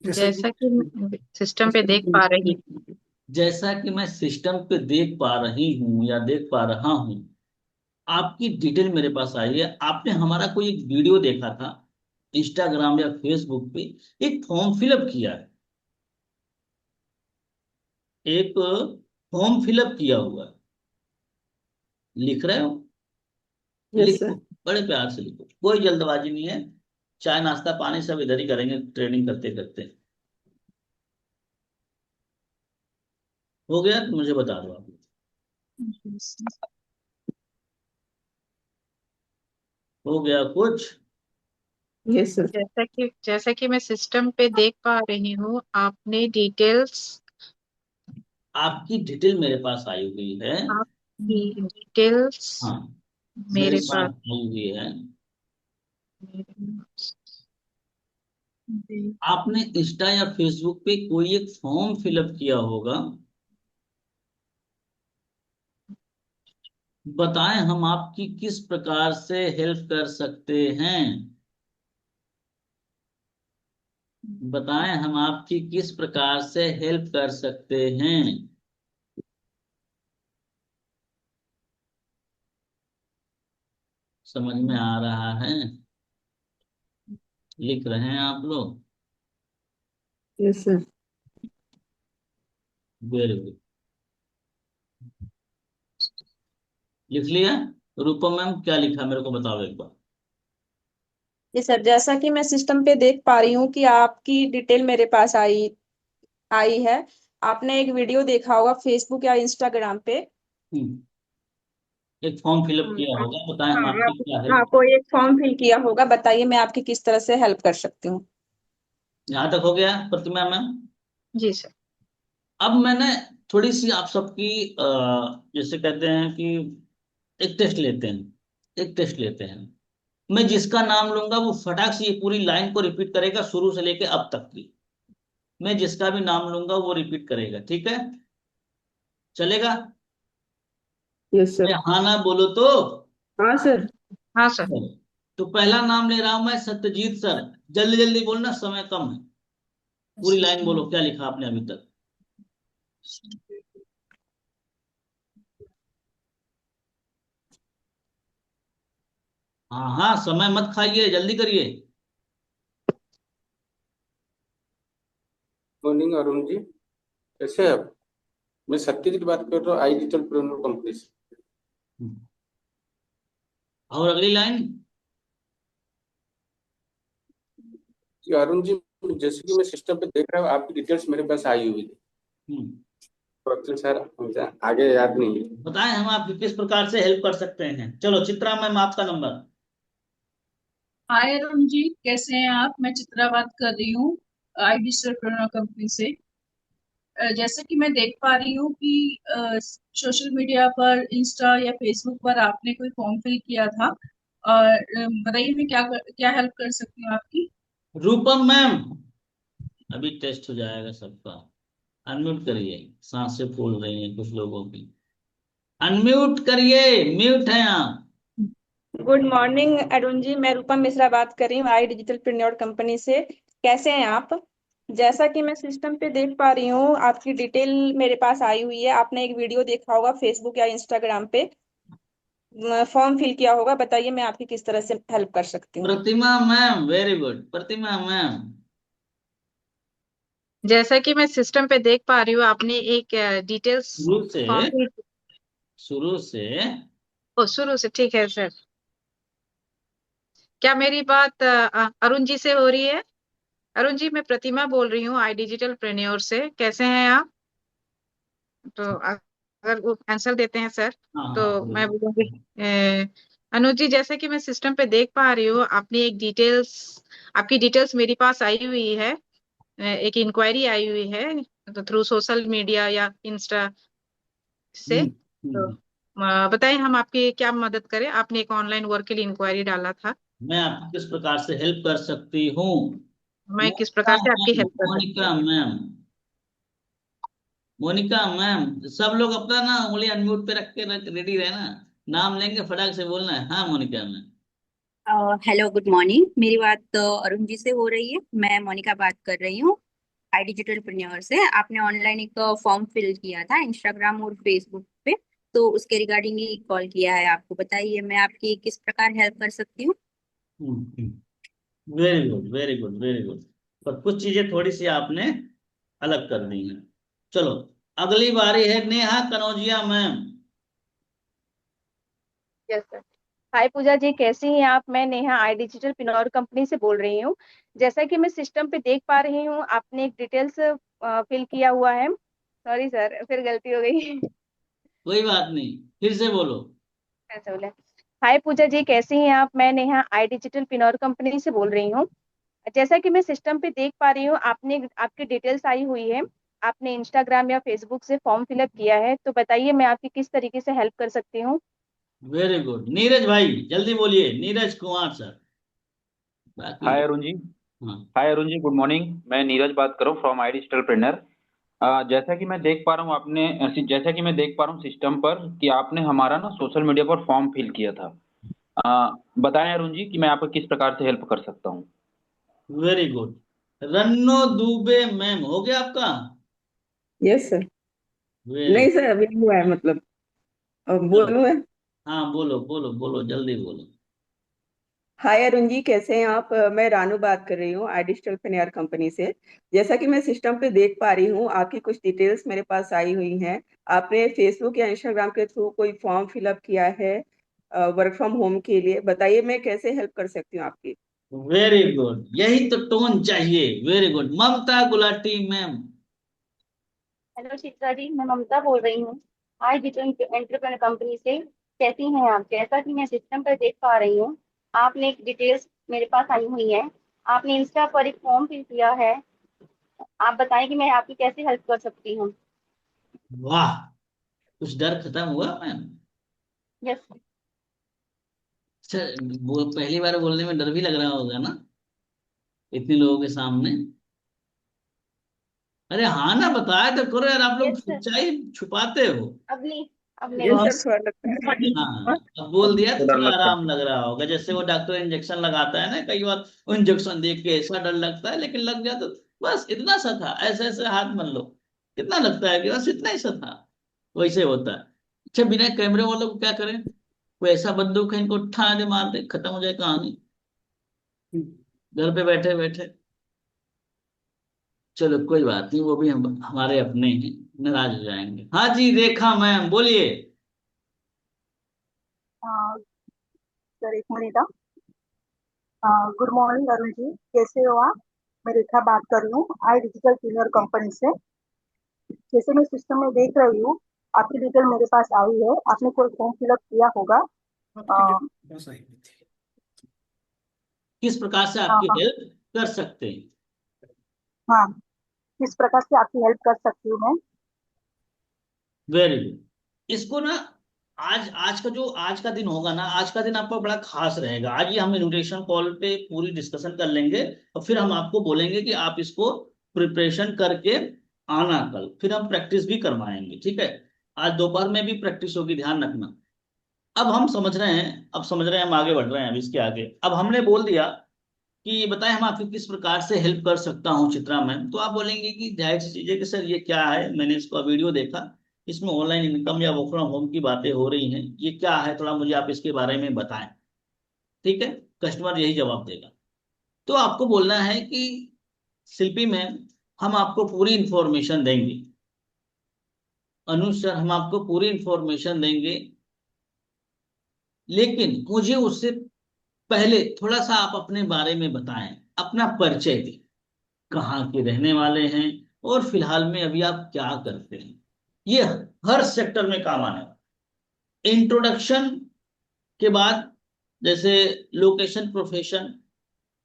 जैसा कि जैसा कि मैं सिस्टम पे देख पा रही हूँ। जैसा कि मैं सिस्टम पे देख पा रही हूँ या देख पा रहा हूँ, आपकी डिटेल मेरे पास आई है। आपने हमारा कोई एक वीडियो देखा था इंस्टाग्राम या फेसबुक पे, एक फॉर्म फिलअप किया है, एक फॉर्म फिलअप किया हुआ है। लिख रहे हो? यस लिखो, सर। बड़े प्यार से लिखो, कोई जल्दबाजी नहीं है। चाय नाश्ता पानी सब इधर ही करेंगे ट्रेनिंग करते करते। हो गया तो मुझे बता दो आप। हो गया कुछ? Yes sir. जैसा कि मैं सिस्टम पे देख पा रही हूँ, आपने डिटेल्स आपकी डिटेल मेरे पास आई हुई है। आपकी डिटेल्स हाँ, मेरे मेरे पास पास आई हुई है। जी। आपने इंस्टा या फेसबुक पे कोई एक फॉर्म फिलअप किया होगा। बताएं हम आपकी किस प्रकार से हेल्प कर सकते हैं। बताएं हम आपकी किस प्रकार से हेल्प कर सकते हैं। समझ में आ रहा है? लिख रहे हैं आप लोग? Yes sir. Very good. लिख लिया? रूपम मैम क्या लिखा मेरे को बताओ एक बार। जी सर, जैसा कि मैं सिस्टम पे देख पा रही हूँ कि आपकी डिटेल मेरे पास आई आई है। आपने एक वीडियो देखा होगा फेसबुक या इंस्टाग्राम पे। हम्म, एक फॉर्म फिलअप हम्म, किया आप होगा, बताएं हम हाँ आपकी आप क्या हाँ हेल्प। कोई एक फॉर्म फिल किया होगा, बताइए मैं आपकी किस तरह से हेल्प कर सकती हूँ। यहाँ तक हो गया प्रतिमा मैम? जी सर। अब मैंने थोड़ी सी आप सबकी जैसे कहते हैं कि एक टेस्ट लेते हैं, एक टेस्ट लेते हैं। मैं जिसका नाम लूंगा वो फटाक से ये पूरी लाइन को रिपीट करेगा शुरू से लेके अब तक की। मैं जिसका भी नाम लूंगा वो रिपीट करेगा, ठीक है? चलेगा? यस मैं सर। हाँ ना बोलो तो। हाँ सर। हाँ सर। तो पहला नाम ले रहा हूं मैं, सत्यजीत सर। जल्दी जल्दी बोलना, समय कम है। पूरी लाइन बोलो, क्या लिखा आपने अभी तक। हाँ हाँ, समय मत खाइए, जल्दी करिए। मॉर्निंग अरुण जी, कैसे हैं आप? मैं सत्यजीत बात कर रहा हूँ आई डिजिटल प्रेन्योर कंपनी से। और अगली लाइन। जी अरुण जी, जैसे कि मैं सिस्टम पे देख रहा हूँ आपकी डिटेल्स मेरे पास आई हुई थी। हम्म, तो एक्चुअली सर मुझे आगे याद नहीं है। बताएं हम आपकी किस प्रकार से हेल्प कर सकते हैं। चलो चित्रा मैम, आपका नंबर। हाय अरुण जी, कैसे हैं आप? मैं चित्रा बात कर रही हूँ आई डिस्ट्रीब्यूटर कंपनी से। जैसे कि मैं देख पा रही हूँ कि सोशल मीडिया पर इंस्टा या फेसबुक पर आपने कोई फॉर्म फिल किया था, और बताइए मैं क्या हेल्प कर सकती हूँ आपकी। रूपम मैम, अभी टेस्ट हो जाएगा सबका। अनम्यूट करिए, सांसें फूल रही हैं कुछ लोगों की। अनम्यूट करिए, म्यूट है आप। गुड मॉर्निंग अरुण जी, मैं रूपम मिश्रा बात कर रही हूँ आई डिजिटल प्रेन्योर कंपनी से। कैसे हैं आप? जैसा कि मैं सिस्टम पे देख पा रही हूँ आपकी डिटेल मेरे पास आई हुई है। आपने एक वीडियो देखा होगा फेसबुक या इंस्टाग्राम पे, फॉर्म फिल किया होगा, बताइए मैं आपकी किस तरह से हेल्प कर सकती हूँ। प्रतिमा मैम, वेरी गुड। प्रतिमा मैम, जैसा कि मैं सिस्टम पे देख पा रही हूँ, आपने एक डिटेल्स शुरू से, फॉर्म। शुरू से। ओ शुरू से, ठीक है सर। क्या मेरी बात अरुण जी से हो रही है? अरुण जी, मैं प्रतिमा बोल रही हूँ आई डिजिटल प्रेन्योर से। कैसे हैं आप? तो अगर वो आंसर देते हैं सर, हाँ हाँ तो मैं बोलूंगी बोलिए। अनुज जी, जैसे कि मैं सिस्टम पे देख पा रही हूँ, आपने एक डिटेल्स आपकी डिटेल्स मेरे पास आई हुई है, एक इंक्वायरी आई हुई है तो थ्रू सोशल मीडिया या इंस्टा से। तो बताएं हम आपकी क्या मदद करें। आपने एक ऑनलाइन वर्क के लिए इंक्वायरी डाला था, मैं आपको किस प्रकार से हेल्प कर सकती हूँ? मैं किस मोनिका प्रकार से आपकी मैम, हेल्प कर सकती मोनिका हूँ। मैम, मोनिका मैम, सब लोग अपना ना उंगली अनम्यूट पे रख के रेडी रहना। नाम लेंगे फटाक से बोलना है। हाँ Monica ma'am. Hello good morning. मेरी बात अरुण जी से हो रही है। मैं मोनिका बात कर रही हूँ आई डिजिटल प्रेन्योर से। आपने ऑनलाइन एक फॉर्म फिल किया था इंस्टाग्राम और फेसबुक पे, तो उसके रिगार्डिंग ही कॉल किया है आपको। बताइए मैं आपकी किस प्रकार हेल्प कर सकती हूँ। Very good, very good, very good. पर कुछ चीजें थोड़ी सी आपने अलग कर दी हैं। चलो, अगली बारी है Neha Kanaujia ma'am. Yes sir. Hi Pooja ji, कैसी हैं आप? मैं नेहा आई डिजिटल पिनौर कंपनी से बोल रही हूँ। जैसा कि मैं सिस्टम पे देख पा रही हूँ, आपने एक डिटेल्स फिल किया हुआ है। सॉरी सर, फिर गलती हो गई। कोई बात नहीं, फिर से बोलो। ऐसा बोले। हाय पूजा जी, कैसी हैं आप? मैं नेहा आई डिजिटल पिनौर कंपनी से बोल रही हूँ। जैसा कि मैं सिस्टम पे देख पा रही हूँ, आपने आपकी डिटेल्स आई हुई है। आपने इंस्टाग्राम या फेसबुक से फॉर्म फिलअप किया है, तो बताइए मैं आपकी किस तरीके से हेल्प कर सकती हूँ। वेरी गुड, नीरज भाई जल्दी बोलिए, नीरज कुमार सर। बाकी हाय अरुण जी। हाँ, हाय अरुण जी, गुड मॉर्निंग। मैं नीरज बात कर रहा हूँ फ्रॉम आई डिजिटल ट्रेनर। जैसा कि मैं देख पा रहा हूँ जैसा कि मैं देख पा रहा हूँ सिस्टम पर कि आपने हमारा ना सोशल मीडिया पर फॉर्म फिल किया था। बताएं अरुण जी कि मैं आपको किस प्रकार से हेल्प कर सकता हूँ। Very good. Ranno Dubey ma'am, हो गया आपका? Yes sir. वेरी नहीं सर, अभी नहीं हुआ है, मतलब अब चलो, बोलूं मैं? हाँ बोलो बोलो बोलो, जल्दी बोलो। हाय अरुण जी, कैसे हैं आप? मैं रानू बात कर रही हूँ आई डिजिटल फिनोर कंपनी से। जैसा कि मैं सिस्टम पे देख पा रही हूँ, आपकी कुछ डिटेल्स मेरे पास आई हुई हैं। आपने फेसबुक या इंस्टाग्राम के थ्रू कोई फॉर्म फिलअप किया है वर्क फ्रॉम होम के लिए। बताइए मैं कैसे हेल्प कर सकती हूँ आपकी। वेरी गुड, यही तो टोन चाहिए। वेरी गुड, ममता गुलाटी मैम। हेलो चित्रा जी, मैं ममता बोल रही हूँ आई डिजिटल एंटरप्रेन्योर कंपनी से। कैसी हैं आप? जैसा कि मैं सिस्टम पर देख पा रही हूँ, आपने एक डिटेल्स मेरे पास आई हुई है। आपने इंस्टा पर एक फॉर्म फिल किया है। आप बताएं कि मैं आपकी कैसे हेल्प कर सकती हूँ। वाह, कुछ डर खत्म हुआ मैम? यस। सर, पहली बार बोलने में डर भी लग रहा होगा ना, इतने लोगों के सामने? अरे हाँ ना, बताया तो करो यार, आप लोग यस सर। सच्चाई छुपाते हो। अब नहीं, अब नहीं यस होगा। सर, थोड़ा लगता है। हाँ, अब बोल दिया तो डर थोड़ा लगता आराम है। लग रहा होगा। जैसे वो डॉक्टर इंजेक्शन लगाता है ना, कई बार वो इंजेक्शन देख के ऐसा डर लगता है, लेकिन लग जाए तो बस इतना सा था, ऐसे ऐसे हाथ मन लो, कितना लगता है कि बस इतना ही सा था। वैसे होता है। अच्छा, बिना कैमरे वालों को क्या करें? कोई ऐसा बंदूक है, इनको उठा दे, मार दे, खत्म हो जाए कहानी, घर पे बैठे बैठे। चलो कोई बात नहीं, वो भी हमारे अपने हैं, नाराज हो जाएंगे। हाँ जी, रेखा मैम बोलिए। सर एक minute. Good morning Arun ji, कैसे हो आप? मैं रेखा बात कर रही हूँ आई डिजिटल सीनियर कंपनी से। जैसे मैं सिस्टम में देख रही हूँ, आपकी डिटेल मेरे पास आई है। आपने कोई फॉर्म फिलअप किया होगा। अ, किस प्रकार से आपकी हाँ हेल्प कर सकते हैं? हाँ, किस प्रकार से आपकी हेल्प कर सकती हूँ मैं? Very good. इसको ना, आज आज का दिन होगा ना, आज का दिन आपका बड़ा खास रहेगा। आज ही हम इनविटेशन कॉल पे पूरी डिस्कशन कर लेंगे, और फिर हम आपको बोलेंगे कि आप इसको प्रिपरेशन करके आना कल, फिर हम प्रैक्टिस भी करवाएंगे, ठीक है? आज दोपहर में भी प्रैक्टिस होगी, ध्यान रखना। अब हम समझ रहे हैं, अब समझ रहे हैं, हम आगे बढ़ रहे हैं। अब इसके आगे, अब हमने बोल दिया कि बताएं हम आपकी किस प्रकार से हेल्प कर सकता हूँ चित्रा मैम, तो आप बोलेंगे कि जाहिर सी चीज है कि सर ये क्या है, मैंने इसका वीडियो देखा, इसमें ऑनलाइन इनकम या वर्क फ्रॉम होम की बातें हो रही हैं, ये क्या है, थोड़ा मुझे आप इसके बारे में बताएं। ठीक है, कस्टमर यही जवाब देगा। तो आपको बोलना है कि शिल्पी मैम, हम आपको पूरी इंफॉर्मेशन देंगे। अनुज सर, हम आपको पूरी इंफॉर्मेशन देंगे, लेकिन मुझे उससे पहले थोड़ा सा आप अपने बारे में बताएं, अपना परिचय दें, कहाँ के रहने वाले हैं, और फिलहाल में अभी आप क्या करते हैं। ये हर सेक्टर में काम आने वाला। इंट्रोडक्शन के बाद जैसे लोकेशन, प्रोफेशन,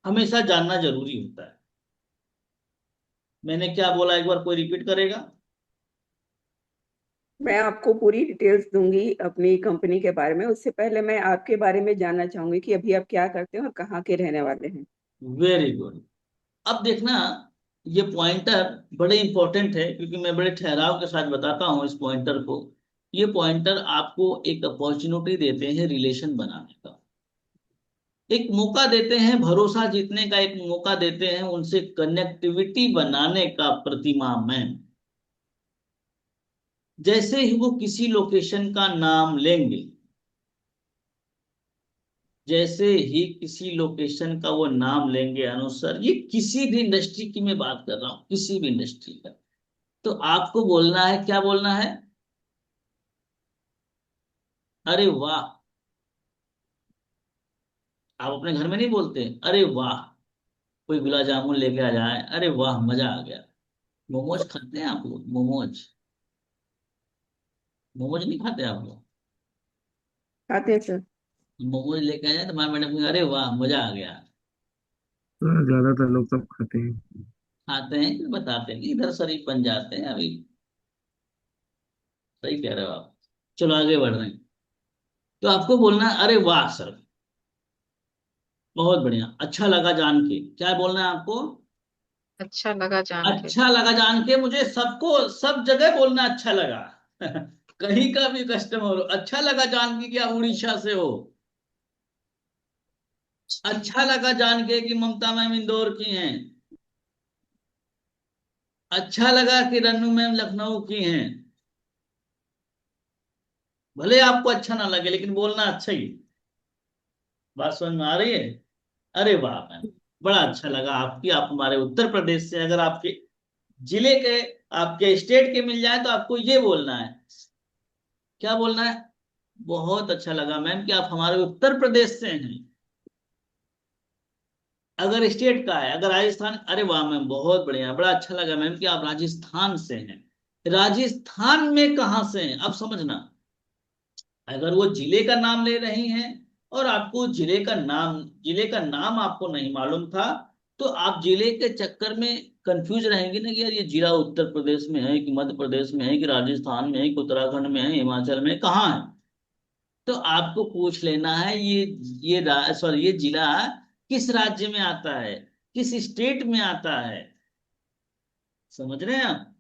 हमेशा जानना जरूरी होता है। मैंने क्या बोला, एक बार कोई रिपीट करेगा? मैं आपको पूरी डिटेल्स दूंगी अपनी कंपनी के बारे में। उससे पहले मैं आपके बारे में जानना चाहूंगी कि अभी आप क्या करते हैं और कहाँ के रहने वाले हैं। Very good. अब देखना, ये पॉइंटर बड़े इंपॉर्टेंट है, क्योंकि मैं बड़े ठहराव के साथ बताता हूँ इस पॉइंटर को। ये पॉइंटर आपको एक अपॉर्चुनिटी देते हैं रिलेशन बनाने का, एक मौका देते हैं भरोसा जीतने का, एक मौका देते हैं उनसे कनेक्टिविटी बनाने का। प्रतिमा में जैसे ही वो किसी लोकेशन का नाम लेंगे, जैसे ही किसी लोकेशन का वो नाम लेंगे अनुसार, ये किसी भी इंडस्ट्री की मैं बात कर रहा हूं, किसी भी इंडस्ट्री का, तो आपको बोलना है, क्या बोलना है? अरे वाह। आप अपने घर में नहीं बोलते अरे वाह, कोई गुलाब जामुन लेके आ जाए, अरे वाह मजा आ गया। मोमोज खाते हैं आप लोग? मोमोज, मोमोज नहीं खाते आप लोग? खाते हैं सर। मोमोज लेके आ जाए तो हमारे मैडम, अरे वाह मजा आ गया। तो ज्यादातर लोग सब खाते हैं। खाते हैं कि बताते हैं कि इधर शरीफ बन जाते हैं अभी। सही कह रहे हो आप। चलो आगे बढ़ रहे हैं। तो आपको बोलना है अरे वाह सर, बहुत बढ़िया, अच्छा लगा जान के। क्या बोलना है आपको? अच्छा लगा जान के। अच्छा लगा जान के। मुझे सबको सब जगह बोलना अच्छा लगा। कहीं का भी कस्टमर हो, अच्छा लगा जान के कि आप उड़ीसा से हो। अच्छा लगा जान के कि ममता मैम इंदौर की हैं। अच्छा लगा कि रन्नू मैम लखनऊ की हैं। भले आपको अच्छा ना लगे, लेकिन बोलना अच्छा ही। बात समझ में आ रही है? अरे वाह मैम, बड़ा अच्छा लगा आपकी, आप हमारे उत्तर प्रदेश से। अगर आपके जिले के, आपके स्टेट के मिल जाए तो आपको ये बोलना है। क्या बोलना है? बहुत अच्छा लगा मैम कि आप हमारे उत्तर प्रदेश से हैं। अगर स्टेट का है, अगर राजस्थान, अरे वाह मैम बहुत बढ़िया, बड़ा अच्छा लगा मैम कि आप राजस्थान से हैं। राजस्थान में कहाँ से हैं अब समझना। अगर वो जिले का नाम ले रही हैं और आपको जिले का नाम आपको नहीं मालूम था, तो आप जिले के चक्कर में कंफ्यूज रहेंगे ना कि यार ये जिला उत्तर प्रदेश में है कि मध्य प्रदेश में है कि राजस्थान में है कि उत्तराखंड में है, हिमाचल में कहाँ है। तो आपको पूछ लेना है सॉरी, ये जिला किस राज्य में आता है, किस स्टेट में आता है। समझ रहे हैं आप?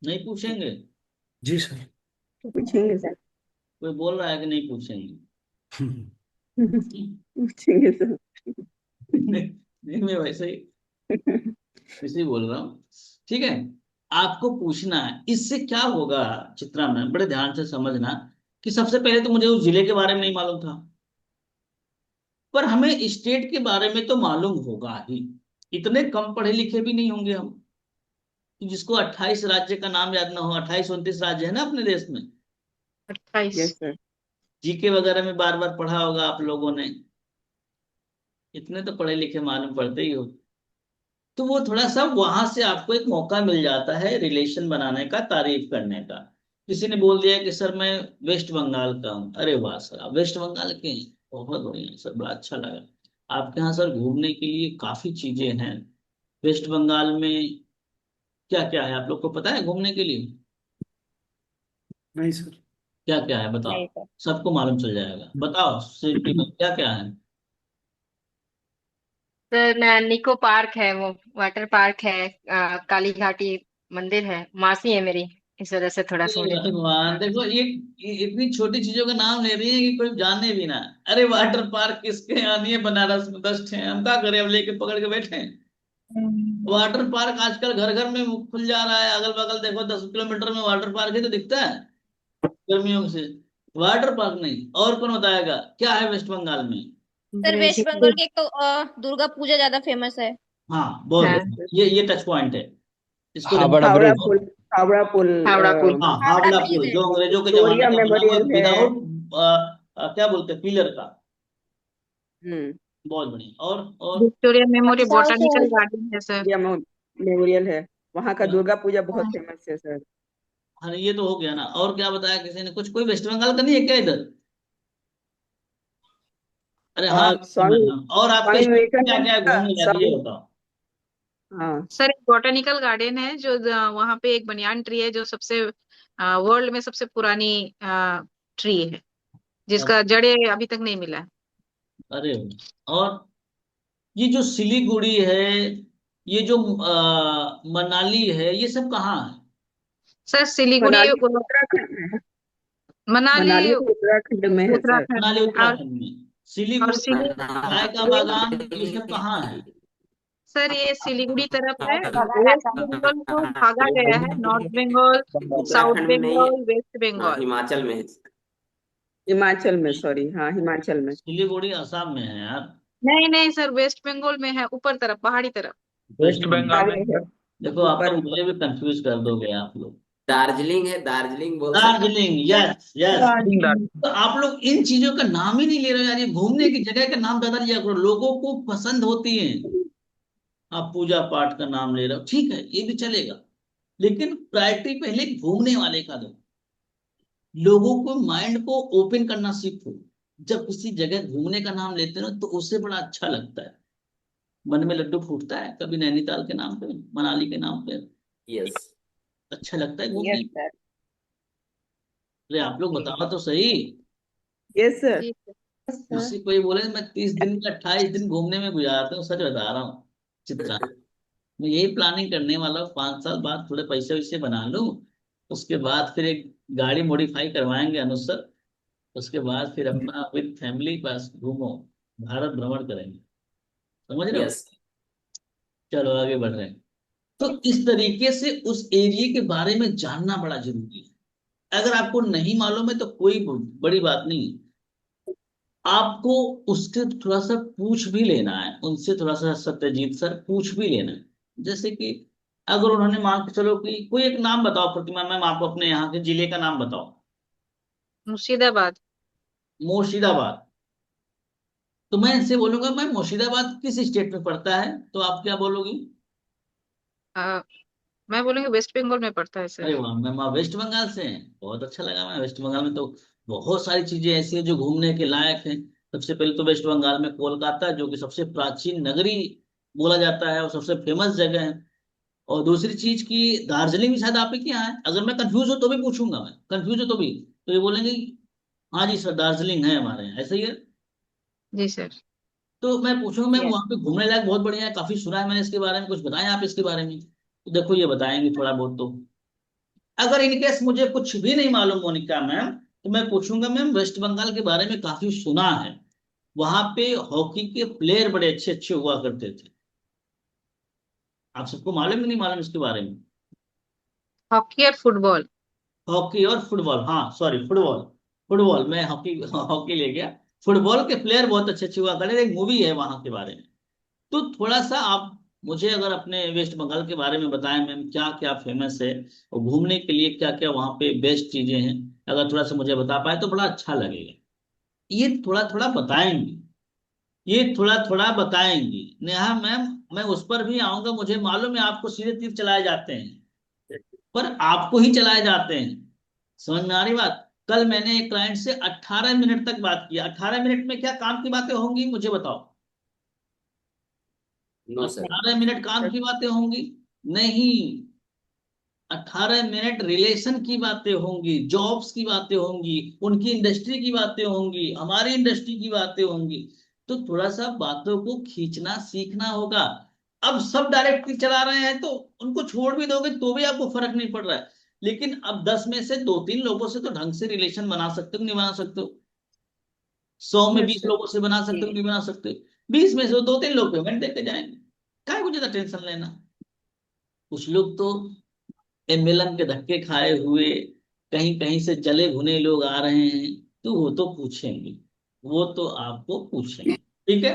नहीं पूछेंगे? जी सर। पूछेंगे सर। कोई बोल रहा है कि नहीं पूछेंगे? पूछेंगे सर। नहीं, नहीं, मैं वैसे ही इसे ही बोल रहा हूँ। ठीक है, आपको पूछना है। इससे क्या होगा चित्रा में, बड़े ध्यान से समझना, कि सबसे पहले तो मुझे उस जिले के बारे में नहीं मालूम था, पर हमें स्टेट के बारे में तो मालूम होगा ही। इतने कम पढ़े लिखे भी नहीं होंगे हम कि जिसको 28 राज्य का नाम याद ना हो। 28-29 राज्य है ना अपने देश में। 28। Yes sir. जीके वगैरह में बार बार पढ़ा होगा आप लोगों ने। इतने तो पढ़े लिखे मालूम पड़ते ही हो। तो वो थोड़ा सा वहां से आपको एक मौका मिल जाता है रिलेशन बनाने का, तारीफ करने का। किसी ने बोल दिया कि सर मैं वेस्ट बंगाल का हूँ, अरे वाह सर आप वेस्ट बंगाल के हैं, बहुत बढ़िया सर, बड़ा अच्छा लगा। आपके यहाँ सर घूमने के लिए काफी चीजें हैं। वेस्ट बंगाल में क्या क्या है आप लोग को पता है घूमने के लिए? नहीं सर। क्या क्या है नहीं बताओ। सर। सबको मालूम चल जाएगा, बताओ सिटी में क्या क्या है। सर निको पार्क है, वो वाटर पार्क है, काली घाटी मंदिर है, मासी है मेरी, इस वजह से थोड़ा हे थोड़े। भगवान, देखो ये इतनी छोटी चीजों का नाम ले रही है कि कोई जाने भी ना। अरे वाटर पार्क किसके यहाँ नहीं है? बनारस में 10 हैं, हम क्या करें, अब लेके पकड़ के बैठे हैं। वाटर पार्क आजकल घर घर में खुल जा रहा है, अगल बगल देखो 10 किलोमीटर में वाटर पार्क ही तो दिखता है गर्मियों से। वाटर पार्क नहीं और कौन बताएगा क्या है वेस्ट बंगाल में? सर वेस्ट बंगाल की एक तो दुर्गा पूजा ज्यादा फेमस है। हाँ बहुत हाँ, बढ़िया, ये टच पॉइंट है, इसको ध्यान हावड़ा हावड़ा ब्रिज। पुल। हावड़ा पुल। हावड़ा पुल। हाँ हावड़ा हावड़ा ब्रिज पुल, है। जो अंग्रेजों के जमाने विक्टोरिया का बना हुआ मेमोरियल है। विदाउट क्या बोलते हैं, पिलर का। हम्म। बहुत बढ़िया। और विक्टोरिया मेमोरियल अच्छा बोटानिकल सर। गार्डन है सर। विक्टोरिया मेमोरियल है। वहाँ का क्या? दुर्गा पूजा बहुत फेमस है सर। हाँ ये तो हो गया ना, और क्या बताया किसी ने? कुछ कोई वेस्ट बंगाल का नहीं है क्या इधर? अरे हाँ, स्वामी और आपके स्वामी स्टेट में क्या विवेकानंद क्या है का घूमने लायक ये स्वामी, बताओ। हाँ सर एक बॉटेनिकल गार्डन है जो वहां पे एक बनियान ट्री है जो सबसे वर्ल्ड में सबसे पुरानी ट्री है जिसका जड़े अभी तक नहीं मिला है। अरे, और ये जो सिलीगुड़ी है, ये जो मनाली है, ये सब कहाँ है? सर सिलीगुड़ी मनाली उत्तराखंड में है। मनाली मनाली तो उत्तराखंड में है सर। उत्तराखंड मनाली में उत्तराखंड में, और सिलीगुड़ी, चाय का बागान, ये सब कहाँ है? सर ये सिलीगुड़ी तरफ है। वेस्ट बंगाल को भागा गया है, नॉर्थ बंगाल, साउथ उत्तराखंड में नहीं है। बंगाल, वेस्ट हाँ, बंगाल। हिमाचल में है। हिमाचल में, सॉरी, हाँ हिमाचल में। सिलीगुड़ी असम में है यार। नहीं नहीं सर, वेस्ट बंगाल में है, ऊपर तरफ, पहाड़ी तरफ। वेस्ट बंगाल में आगे है, देखो, आप ऊपर तो ऊपर। मुझे भी कंफ्यूज कर दोगे आप लोग। दार्जिलिंग है, दार्जिलिंग बोल सकते हैं। Darjeeling, yes yes. दार्जिलिंग। तो आप लोग इन चीजों का नाम ही नहीं ले रहे हो यार। ये घूमने की जगह का नाम ज्यादा लिया करो, लोगों को पसंद होती है। आप पूजा पाठ का नाम ले रहे हो, ठीक है, ये भी चलेगा, लेकिन प्रायोरिटी पहले घूमने वाले का दो। लोगों को माइंड को ओपन करना सीखो। जब किसी जगह घूमने का नाम लेते हो तो उससे बड़ा अच्छा लगता है, मन में लड्डू फूटता है। कभी नैनीताल के नाम पे, मनाली के नाम पे, यस। अच्छा लगता है यस घूमने। सर। अरे आप लोग बताओ तो सही। Yes sir. जी मुझसे कोई बोले मैं 30 दिन का 28 दिन घूमने में गुजारता हूँ, सच बता रहा हूँ चित्रा। मैं यही प्लानिंग करने वाला हूँ, 5 साल बाद थोड़े पैसे वैसे बना लूं, उसके बाद फिर एक गाड़ी मॉडिफाई करवाएंगे अनुसर, उसके बाद फिर अपना विद फैमिली बस घूमो, भारत भ्रमण करेंगे। समझ रहे हो? यस। चलो आगे बढ़ रहे हैं। तो इस तरीके से उस एरिया के बारे में जानना बड़ा जरूरी है। अगर आपको नहीं मालूम है तो कोई बड़ी बात नहीं है। आपको उससे थोड़ा सा पूछ भी लेना है, उनसे थोड़ा सा, सत्यजीत सर, पूछ भी लेना है। जैसे कि अगर उन्होंने मान के चलो कि कोई एक नाम बताओ, प्रतिमा मैम, आप अपने यहाँ के जिले का नाम बताओ। मुर्शिदाबाद। मुर्शिदाबाद। तो मैं इनसे बोलूंगा मैं मुर्शिदाबाद किस स्टेट में पड़ता है, तो आप क्या बोलोगी? मैं बोलूंगी वेस्ट बंगाल में पड़ता है अरे सर। वाह मैम, आप वेस्ट बंगाल से हैं, बहुत अच्छा लगा। मैं वेस्ट बंगाल में तो बहुत सारी चीजें ऐसी हैं जो घूमने के लायक हैं। सबसे पहले तो वेस्ट बंगाल में कोलकाता, जो कि सबसे प्राचीन नगरी बोला जाता है और सबसे फेमस जगह है। और दूसरी चीज की दार्जिलिंग भी शायद आप ही के यहाँ है। अगर मैं कंफ्यूज हो तो भी पूछूंगा, मैं कंफ्यूज हो तो भी, तो ये बोलेंगे कि हाँ जी सर, दार्जिलिंग है हमारे यहाँ, ऐसा ही है। जी सर। तो मैं पूछूंगा मैम, यस। वहाँ पे घूमने लायक बहुत बढ़िया है, काफी सुना है मैंने इसके बारे में, कुछ बताएं आप इसके बारे में। तो देखो ये बताएंगे थोड़ा बहुत तो। अगर इनकेस मुझे कुछ भी नहीं मालूम मोनिका मैम, तो मैं पूछूंगा मैम, वेस्ट बंगाल के बारे में काफी सुना है, वहां पे हॉकी के प्लेयर बड़े अच्छे अच्छे हुआ करते थे। आप सबको मालूम कि नहीं मालूम इसके बारे में? हॉकी और फुटबॉल। हॉकी और फुटबॉल, हाँ सॉरी, फुटबॉल। फुटबॉल, मैं हॉकी हॉकी ले गया। फुटबॉल के प्लेयर बहुत अच्छे अच्छे हुआ करते थे, एक मूवी है वहां के बारे में। तो थोड़ा सा आप मुझे अगर अपने वेस्ट बंगाल के बारे में बताएं मैम, क्या क्या फेमस है और घूमने के लिए क्या क्या वहाँ पे बेस्ट चीजें हैं, अगर थोड़ा सा मुझे बता पाए तो बड़ा अच्छा लगेगा। ये थोड़ा थोड़ा बताएंगी, ये थोड़ा थोड़ा बताएंगी नेहा मैम। मैं उस पर भी आऊंगा, मुझे मालूम है आपको सीधे तीर चलाए जाते हैं, पर आपको ही चलाए जाते हैं। समझ में आ रही बात? कल मैंने एक क्लाइंट से 18 मिनट तक बात किया। 18 मिनट में क्या काम की बातें होंगी मुझे बताओ? No sir. 18 मिनट काम की बातें होंगी? नहीं, 18 मिनट रिलेशन की बातें होंगी, जॉब्स की बातें होंगी, उनकी इंडस्ट्री की बातें होंगी, हमारी इंडस्ट्री की बातें होंगी। तो थोड़ा सा बातों को खींचना सीखना होगा। अब सब डायरेक्टली चला रहे हैं तो उनको छोड़ भी दोगे तो भी आपको फर्क नहीं पड़ रहा है। लेकिन अब 10 में से 2-3 लोगों से तो ढंग से रिलेशन बना सकते हो, नहीं बना सकते हो? 100 में यस 20 सर। लोगों से बना सकते हो, नहीं बना सकते? 20 में से 2-3 लोग पेमेंट देके जाएंगे, काय को ज्यादा टेंशन लेना। कुछ लोग तो एम्बुलेंस के धक्के खाए हुए, कहीं कहीं से जले भुने लोग आ रहे हैं, तो वो तो पूछेंगे, वो तो आपको पूछेंगे। ठीक है,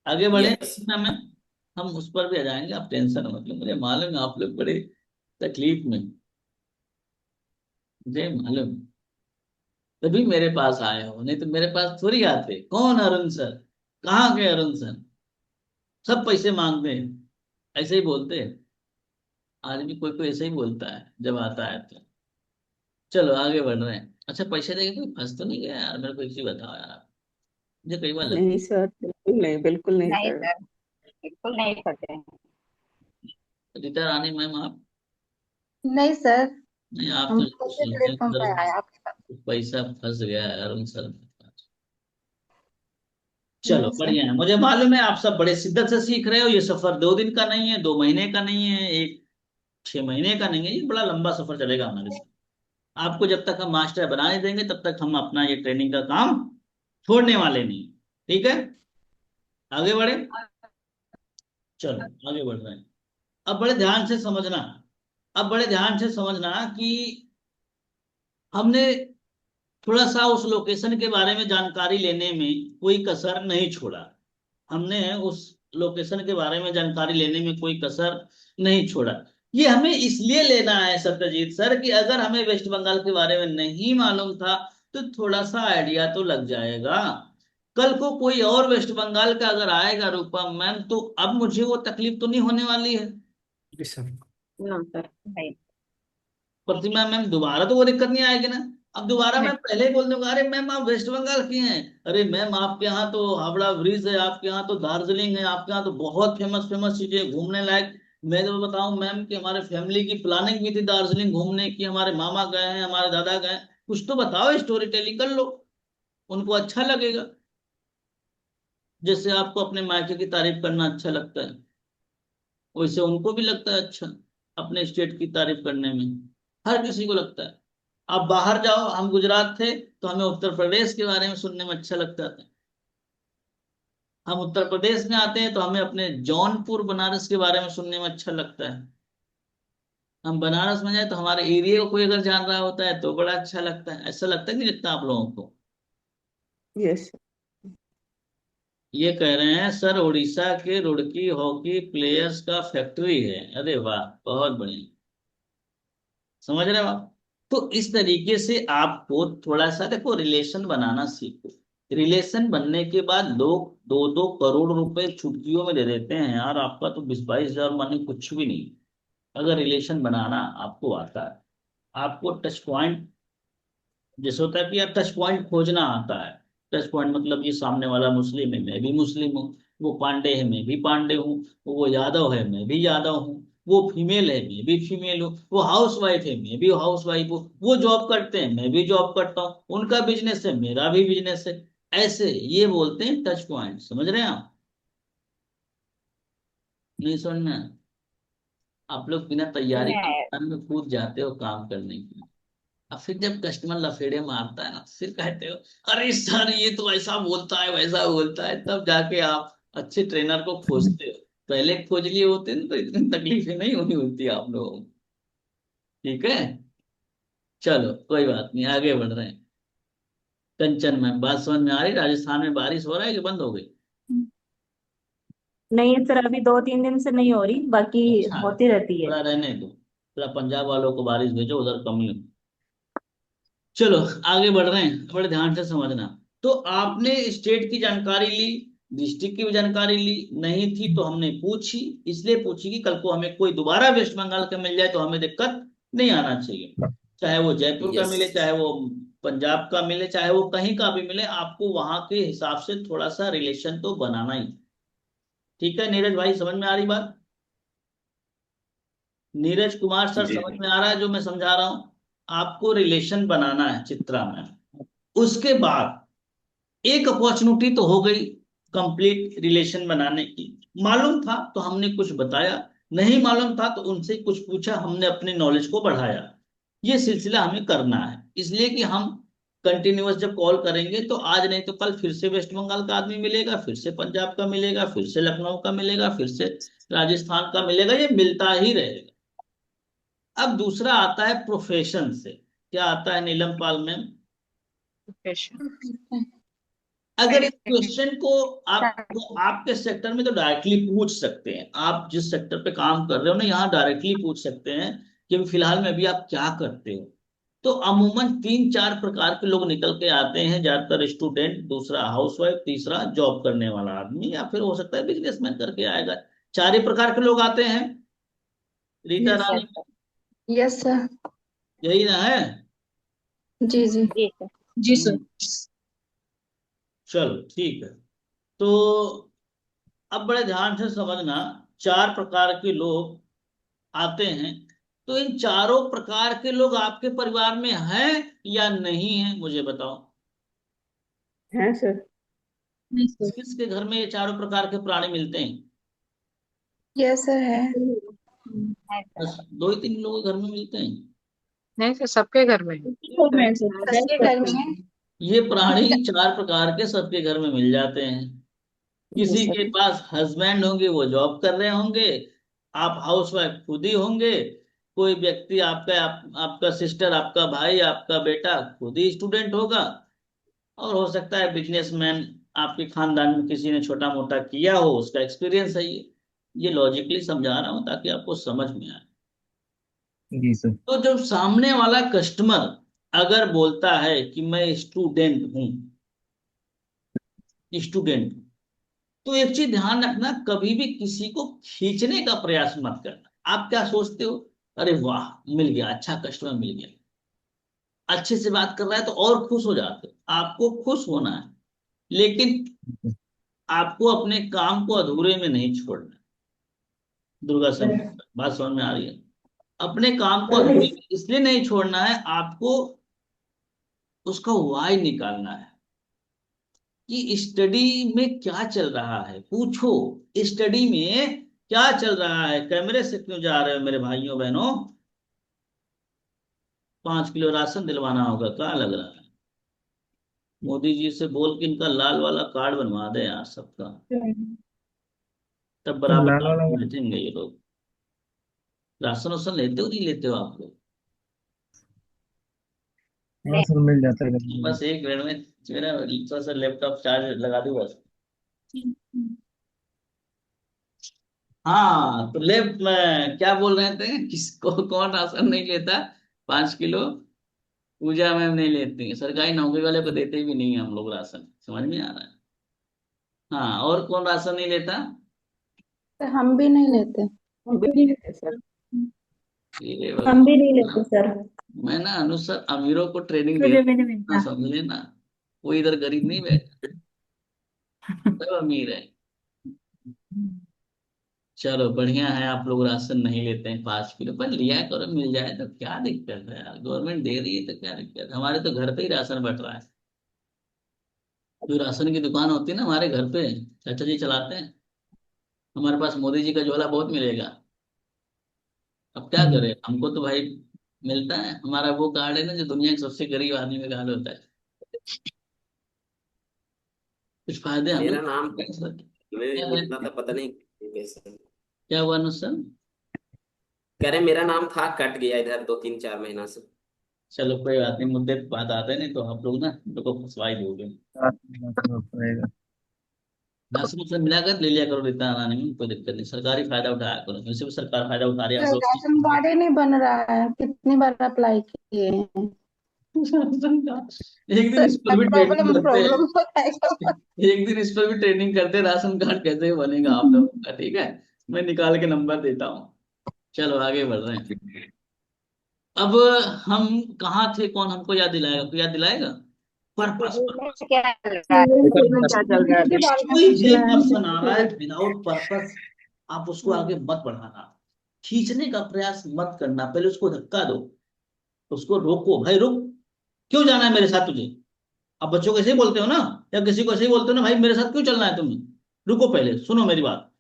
आगे बढ़े यस। ना मैम, हम उस पर भी आ जाएंगे, आप टेंशन मत लो, मुझे मालूम है आप लोग बड़े तकलीफ में, मुझे मालूम, तभी मेरे पास आए हो, नहीं तो मेरे पास थोड़ी आते। कौन अरुण सर? कहाँ के अरुण सर? सब पैसे मांगते हैं, ऐसे ही बोलते हैं। आज भी कोई कोई ऐसे ही बोलता है जब आता है तो। चलो आगे बढ़ रहे हैं। अच्छा, पैसे देके कोई फंस तो नहीं गया यार? मेरे को एक चीज बताओ यार। मुझे कई बार लगता नहीं सर, बिल्कुल नहीं, बिल्कुल नहीं नहीं सर। सर, बिल्कुल नहीं करते हैं। है। रीता रानी मैम आप? नहीं सर, नहीं, आप हम तो दूसरे सोचते हैं प्लेटफॉर्म सर पे आए आपके पास। पैसा फंस गया है अरुण सर के पास। चलो नहीं सर। बढ़िया है, मुझे मालूम है आप सब बड़े शिद्दत से सीख रहे हो। ये सफर 2 दिन का नहीं है, 2 महीने का नहीं है, एक 6 महीने का नहीं है, ये बड़ा लंबा सफर चलेगा हमारे साथ। आपको जब तक हम मास्टर बना नहीं देंगे तब तक हम अपना ये ट्रेनिंग का काम छोड़ने वाले नहीं। ठीक है, आगे बढ़े। चलो आगे बढ़ रहे हैं। अब बड़े ध्यान से समझना, अब बड़े ध्यान से समझना कि हमने थोड़ा सा उस लोकेशन के बारे में जानकारी लेने में कोई कसर नहीं छोड़ा। हमने उस लोकेशन के बारे में जानकारी लेने में कोई कसर नहीं छोड़ा। ये हमें इसलिए लेना है सत्यजीत सर कि अगर हमें वेस्ट बंगाल के बारे में नहीं मालूम था तो थोड़ा सा आइडिया तो लग जाएगा। कल को कोई और वेस्ट बंगाल का अगर आएगा रूपा मैम, तो अब मुझे वो तकलीफ तो नहीं होने वाली है। जी सर। नो सर, नहीं। प्रतिमा मैम दोबारा तो वो दिक्कत नहीं आएगी ना। अब दोबारा मैं नहीं। पहले ही बोल दूंगा, अरे मैम आप वेस्ट बंगाल की हैं, अरे मैम आपके यहाँ तो हावड़ा ब्रिज है, आपके यहाँ तो दार्जिलिंग है, आपके यहाँ तो बहुत फेमस फेमस चीजें घूमने लायक। मैं तो बताऊं मैम कि हमारे फैमिली की प्लानिंग भी थी दार्जिलिंग घूमने की, हमारे मामा गए हैं, हमारे दादा गए हैं। कुछ तो बताओ, स्टोरी टेलिंग कर लो, उनको अच्छा लगेगा। जैसे आपको अपने मायके की तारीफ करना अच्छा लगता है, वैसे उनको भी लगता है अच्छा अपने स्टेट की तारीफ करने में। हर किसी को लगता है। आप बाहर जाओ, हम गुजरात थे तो हमें उत्तर प्रदेश के बारे में सुनने में अच्छा लगता था। हम उत्तर प्रदेश में आते हैं तो हमें अपने जौनपुर बनारस के बारे में सुनने में अच्छा लगता है। हम बनारस में जाए तो हमारे एरिया को कोई अगर जान रहा होता है तो बड़ा अच्छा लगता है। ऐसा लगता है कि नहीं लगता आप लोगों को? यस। ये कह रहे हैं सर उड़ीसा के रुड़की हॉकी प्लेयर्स का फैक्ट्री है। अरे वाह, बहुत बढ़िया, समझ रहे हो आप? तो इस तरीके से आपको थोड़ा सा देखो रिलेशन बनाना सीखो। रिलेशन बनने के बाद लोग 2-2 करोड़ रुपए चुटकियों में दे देते हैं यार, आपका तो 20-22 हजार माने कुछ भी नहीं। अगर रिलेशन बनाना आपको आता है, आपको टच पॉइंट, जैसे होता है कि यार टच पॉइंट खोजना आता है। टच पॉइंट मतलब ये सामने वाला मुस्लिम है, मैं भी मुस्लिम हूँ, वो पांडे है, मैं भी पांडे हूँ, वो यादव है, मैं भी यादव हूँ, वो फीमेल है, मैं भी फीमेल हूँ, वो हाउस वाइफ है, मैं भी हाउस वाइफ हूँ, वो जॉब करते हैं, मैं भी जॉब करता हूँ, उनका बिजनेस है, मेरा भी बिजनेस है। ऐसे ये बोलते हैं टच पॉइंट। समझ रहे हैं आप? नहीं समझ में आया? आप लोग बिना तैयारी के नहीं। मैदान में कूद जाते हो काम करने के लिए। अब फिर जब कस्टमर लफेड़े मारता है ना, फिर कहते हो अरे सर ये तो ऐसा बोलता है वैसा बोलता है, तब जाके आप अच्छे ट्रेनर को खोजते हो। पहले खोज लिए होते ना तो इतनी तकलीफें नहीं होनी होती आप लोगों को। ठीक है, चलो कोई बात नहीं, आगे बढ़ रहे हैं। कंचन मैम बात समझ में आ रही? राजस्थान में बारिश हो रहा है कि बंद हो गई? नहीं सर, अभी 2-3 दिन से नहीं हो रही, बाकी अच्छा, होती रहती है। थोड़ा रहने दो, थोड़ा पंजाब वालों को बारिश भेजो, उधर कमी हो। चलो आगे बढ़ रहे हैं, बड़े ध्यान से समझना। तो आपने स्टेट की जानकारी ली, डिस्ट्रिक्ट की भी जानकारी ली, नहीं थी तो हमने पूछी। इसलिए पूछी कि कल को हमें कोई दोबारा वेस्ट बंगाल का मिल जाए तो हमें दिक्कत नहीं आना चाहिए। चाहे वो जयपुर का यस। मिले, चाहे वो पंजाब का मिले, चाहे वो कहीं का भी मिले, आपको वहां के हिसाब से थोड़ा सा रिलेशन तो बनाना ही। ठीक है नीरज भाई, समझ में आ रही बात? नीरज कुमार सर, जी समझ जी। में आ रहा है जो मैं समझा रहा हूं? आपको रिलेशन बनाना है चित्रा में। उसके बाद एक अपॉर्चुनिटी तो हो गई कंप्लीट रिलेशन बनाने की। मालूम था तो हमने कुछ बताया, नहीं मालूम था तो उनसे कुछ पूछा, हमने अपने नॉलेज को बढ़ाया। ये सिलसिला हमें करना है, इसलिए कि हम कंटिन्यूअस जब कॉल करेंगे तो आज नहीं तो कल फिर से वेस्ट बंगाल का आदमी मिलेगा, फिर से पंजाब का मिलेगा, फिर से लखनऊ का मिलेगा, फिर से राजस्थान का मिलेगा, ये मिलता ही रहेगा। अब दूसरा आता है प्रोफेशन से। क्या आता है नीलम पाल में? अगर इस क्वेश्चन को आप आपके सेक्टर में तो डायरेक्टली पूछ सकते हैं, आप जिस सेक्टर पे काम कर रहे हो ना, यहाँ डायरेक्टली पूछ सकते हैं कि फिलहाल में अभी आप क्या करते हो। तो अमूमन 3-4 प्रकार के लोग निकल के आते हैं, ज्यादातर स्टूडेंट, दूसरा हाउसवाइफ, तीसरा जॉब करने वाला आदमी, या फिर हो सकता है बिजनेसमैन करके आएगा। 4 ही प्रकार के लोग आते हैं। रीता यस रानी, सर। Yes sir. यही ना है? जी जी। जी सर। जी सर। हम्म। चलो ठीक है। तो अब बड़े ध्यान से समझना, 4 प्रकार के लोग आते हैं। तो इन चारों प्रकार के लोग आपके परिवार में हैं या नहीं है, मुझे बताओ। है सर। नहीं सर। किसके घर में ये चारों प्रकार के प्राणी मिलते हैं? यस सर है। बस 2 ही 3 लोगों के घर में मिलते हैं। नहीं सर, सबके घर में। सबके घर में। ये प्राणी 4 प्रकार के सबके घर में मिल जाते हैं। जी किसी के सर। पास हस्बैंड होंगे, वो जॉब कर रहे होंगे, आप हाउसवाइफ खुद ही होंगे। कोई व्यक्ति आपका सिस्टर, आपका भाई, आपका बेटा खुद ही स्टूडेंट होगा। और हो सकता है बिजनेसमैन आपके खानदान में किसी ने छोटा मोटा किया हो, उसका एक्सपीरियंस है ये लॉजिकली समझा रहा हूं ताकि आपको समझ में आए। जी सर। तो जब सामने वाला कस्टमर अगर बोलता है कि मैं स्टूडेंट हूं, स्टूडेंट, तो एक चीज ध्यान रखना, कभी भी किसी को खींचने का प्रयास मत करना। आप क्या सोचते हो, अरे वाह मिल गया, अच्छा कस्टमर मिल गया, अच्छे से बात कर रहा है, तो और खुश हो जाते हो। आपको खुश होना है, लेकिन आपको अपने काम को अधूरे में नहीं छोड़ना। दुर्गा समझ, बात समझ में आ रही है? अपने काम को अधूरे में इसलिए नहीं छोड़ना है, आपको उसका वाई निकालना है कि स्टडी में क्या चल रहा है। पूछो, स्टडी में क्या चल रहा है, कैमरे से क्यों जा रहे हो मेरे भाइयों बहनों? 5 किलो राशन दिलवाना होगा, क्या लग रहा है? मोदी जी से बोल के इनका लाल वाला कार्ड बनवा दे यार सबका, तब बराबर लाल लाइन वाला। में बैठेंगे ये लोग। राशन वासन लेते हो नहीं लेते हो आप लोग? हाँ सर, मिल जाता है कभी कभी। बस 1 मिनट में मेरा थोड़ा सा लैपटॉप चार्ज लगा दूं बस। हाँ, तो लेफ्ट में क्या बोल रहे थे, किसको कौन राशन नहीं लेता? 5 किलो पूजा में नहीं लेते हैं, सरकारी नौकरी वाले को देते भी नहीं है हम लोग राशन, समझ में आ रहा है? हाँ, और कौन राशन नहीं लेता? हम भी नहीं लेते। हम भी नहीं लेते सर। ये हम भी भगवान। नहीं लेते सर। मैं ना अनुसार अमीरों को ट्रेनिंग दे मुझे भी नहीं ना, मिलता। समझ लेना। कोई इधर गरीब नहीं बैठा, सब अमीर है। चलो बढ़िया है, आप लोग राशन नहीं लेते हैं। 5 किलो पर लिया करो, मिल जाए तो क्या दिक्कत है यार, गवर्नमेंट दे रही है तो क्या दिक्कत है? हमारे तो घर पे ही राशन बट रहा है। जो राशन की दुकान होती है ना हमारे घर पे, चाचा जी चलाते हैं। हमारे पास मोदी जी का झोला बहुत मिलेगा। अब क्या करें, हमको तो भाई मिलता है। हमारा वो कार्ड है ना जो दुनिया के सबसे गरीब आदमी का कार्ड होता है। कुछ फायदे हमें मेरा नाम क्या मैं है? निकला था, पता नहीं कैसे। क्या हुआ नुसरत? कह रहे मेरा नाम था, कट गया इधर 2 3 4 महीना से। चलो कोई बात नहीं, मुद्दे पे बात आते नहीं तो आप लोग ना लोग को फंसवा ही दोगे। साथ में बात करना पड़ेगा। राशन से मिलाकर ले लिया करो, रिटर्न आने में कोई दिक्कत नहीं, सरकारी फायदा उठाया करो, वैसे भी सरकार फायदा उठा रही है आप लोग राशन कार्ड ही नहीं बन रहा है, कितनी बार अप्लाई किए हैं। एक दिन इस पर भी ट्रेनिंग प्रॉब्लम करते हैं। प्रॉब्लम बताएगा। एक दिन इस पर भी ट्रेनिंग करते हैं, राशन कार्ड कैसे बनेगा आप लोगों का, ठीक है? मैं निकाल के नंबर देता हूँ। चलो आगे बढ़ रहे हैं। अब हम कहाँ थे, कौन हमको याद दिलाएगा, कोई याद दिलाएगा? पर्पस। क्या चल रहा है? क्या चल रहा है अभी? कोई भी पर्सन आ रहा है विदाउट पर्पस, आप उसको आगे मत बढ़ाना, खींचने का प्रयास मत करना, पहले उसको धक्का दो, उसको रोको, भाई रुक, क्यों जाना है मेरे साथ तुझे? आप बच्चों को ऐसे ही बोलते हो ना, या किसी को ऐसे ही बोलते हो ना, भाई मेरे साथ क्यों चलना है तुम्हें, रुको पहले सुनो मेरी बात।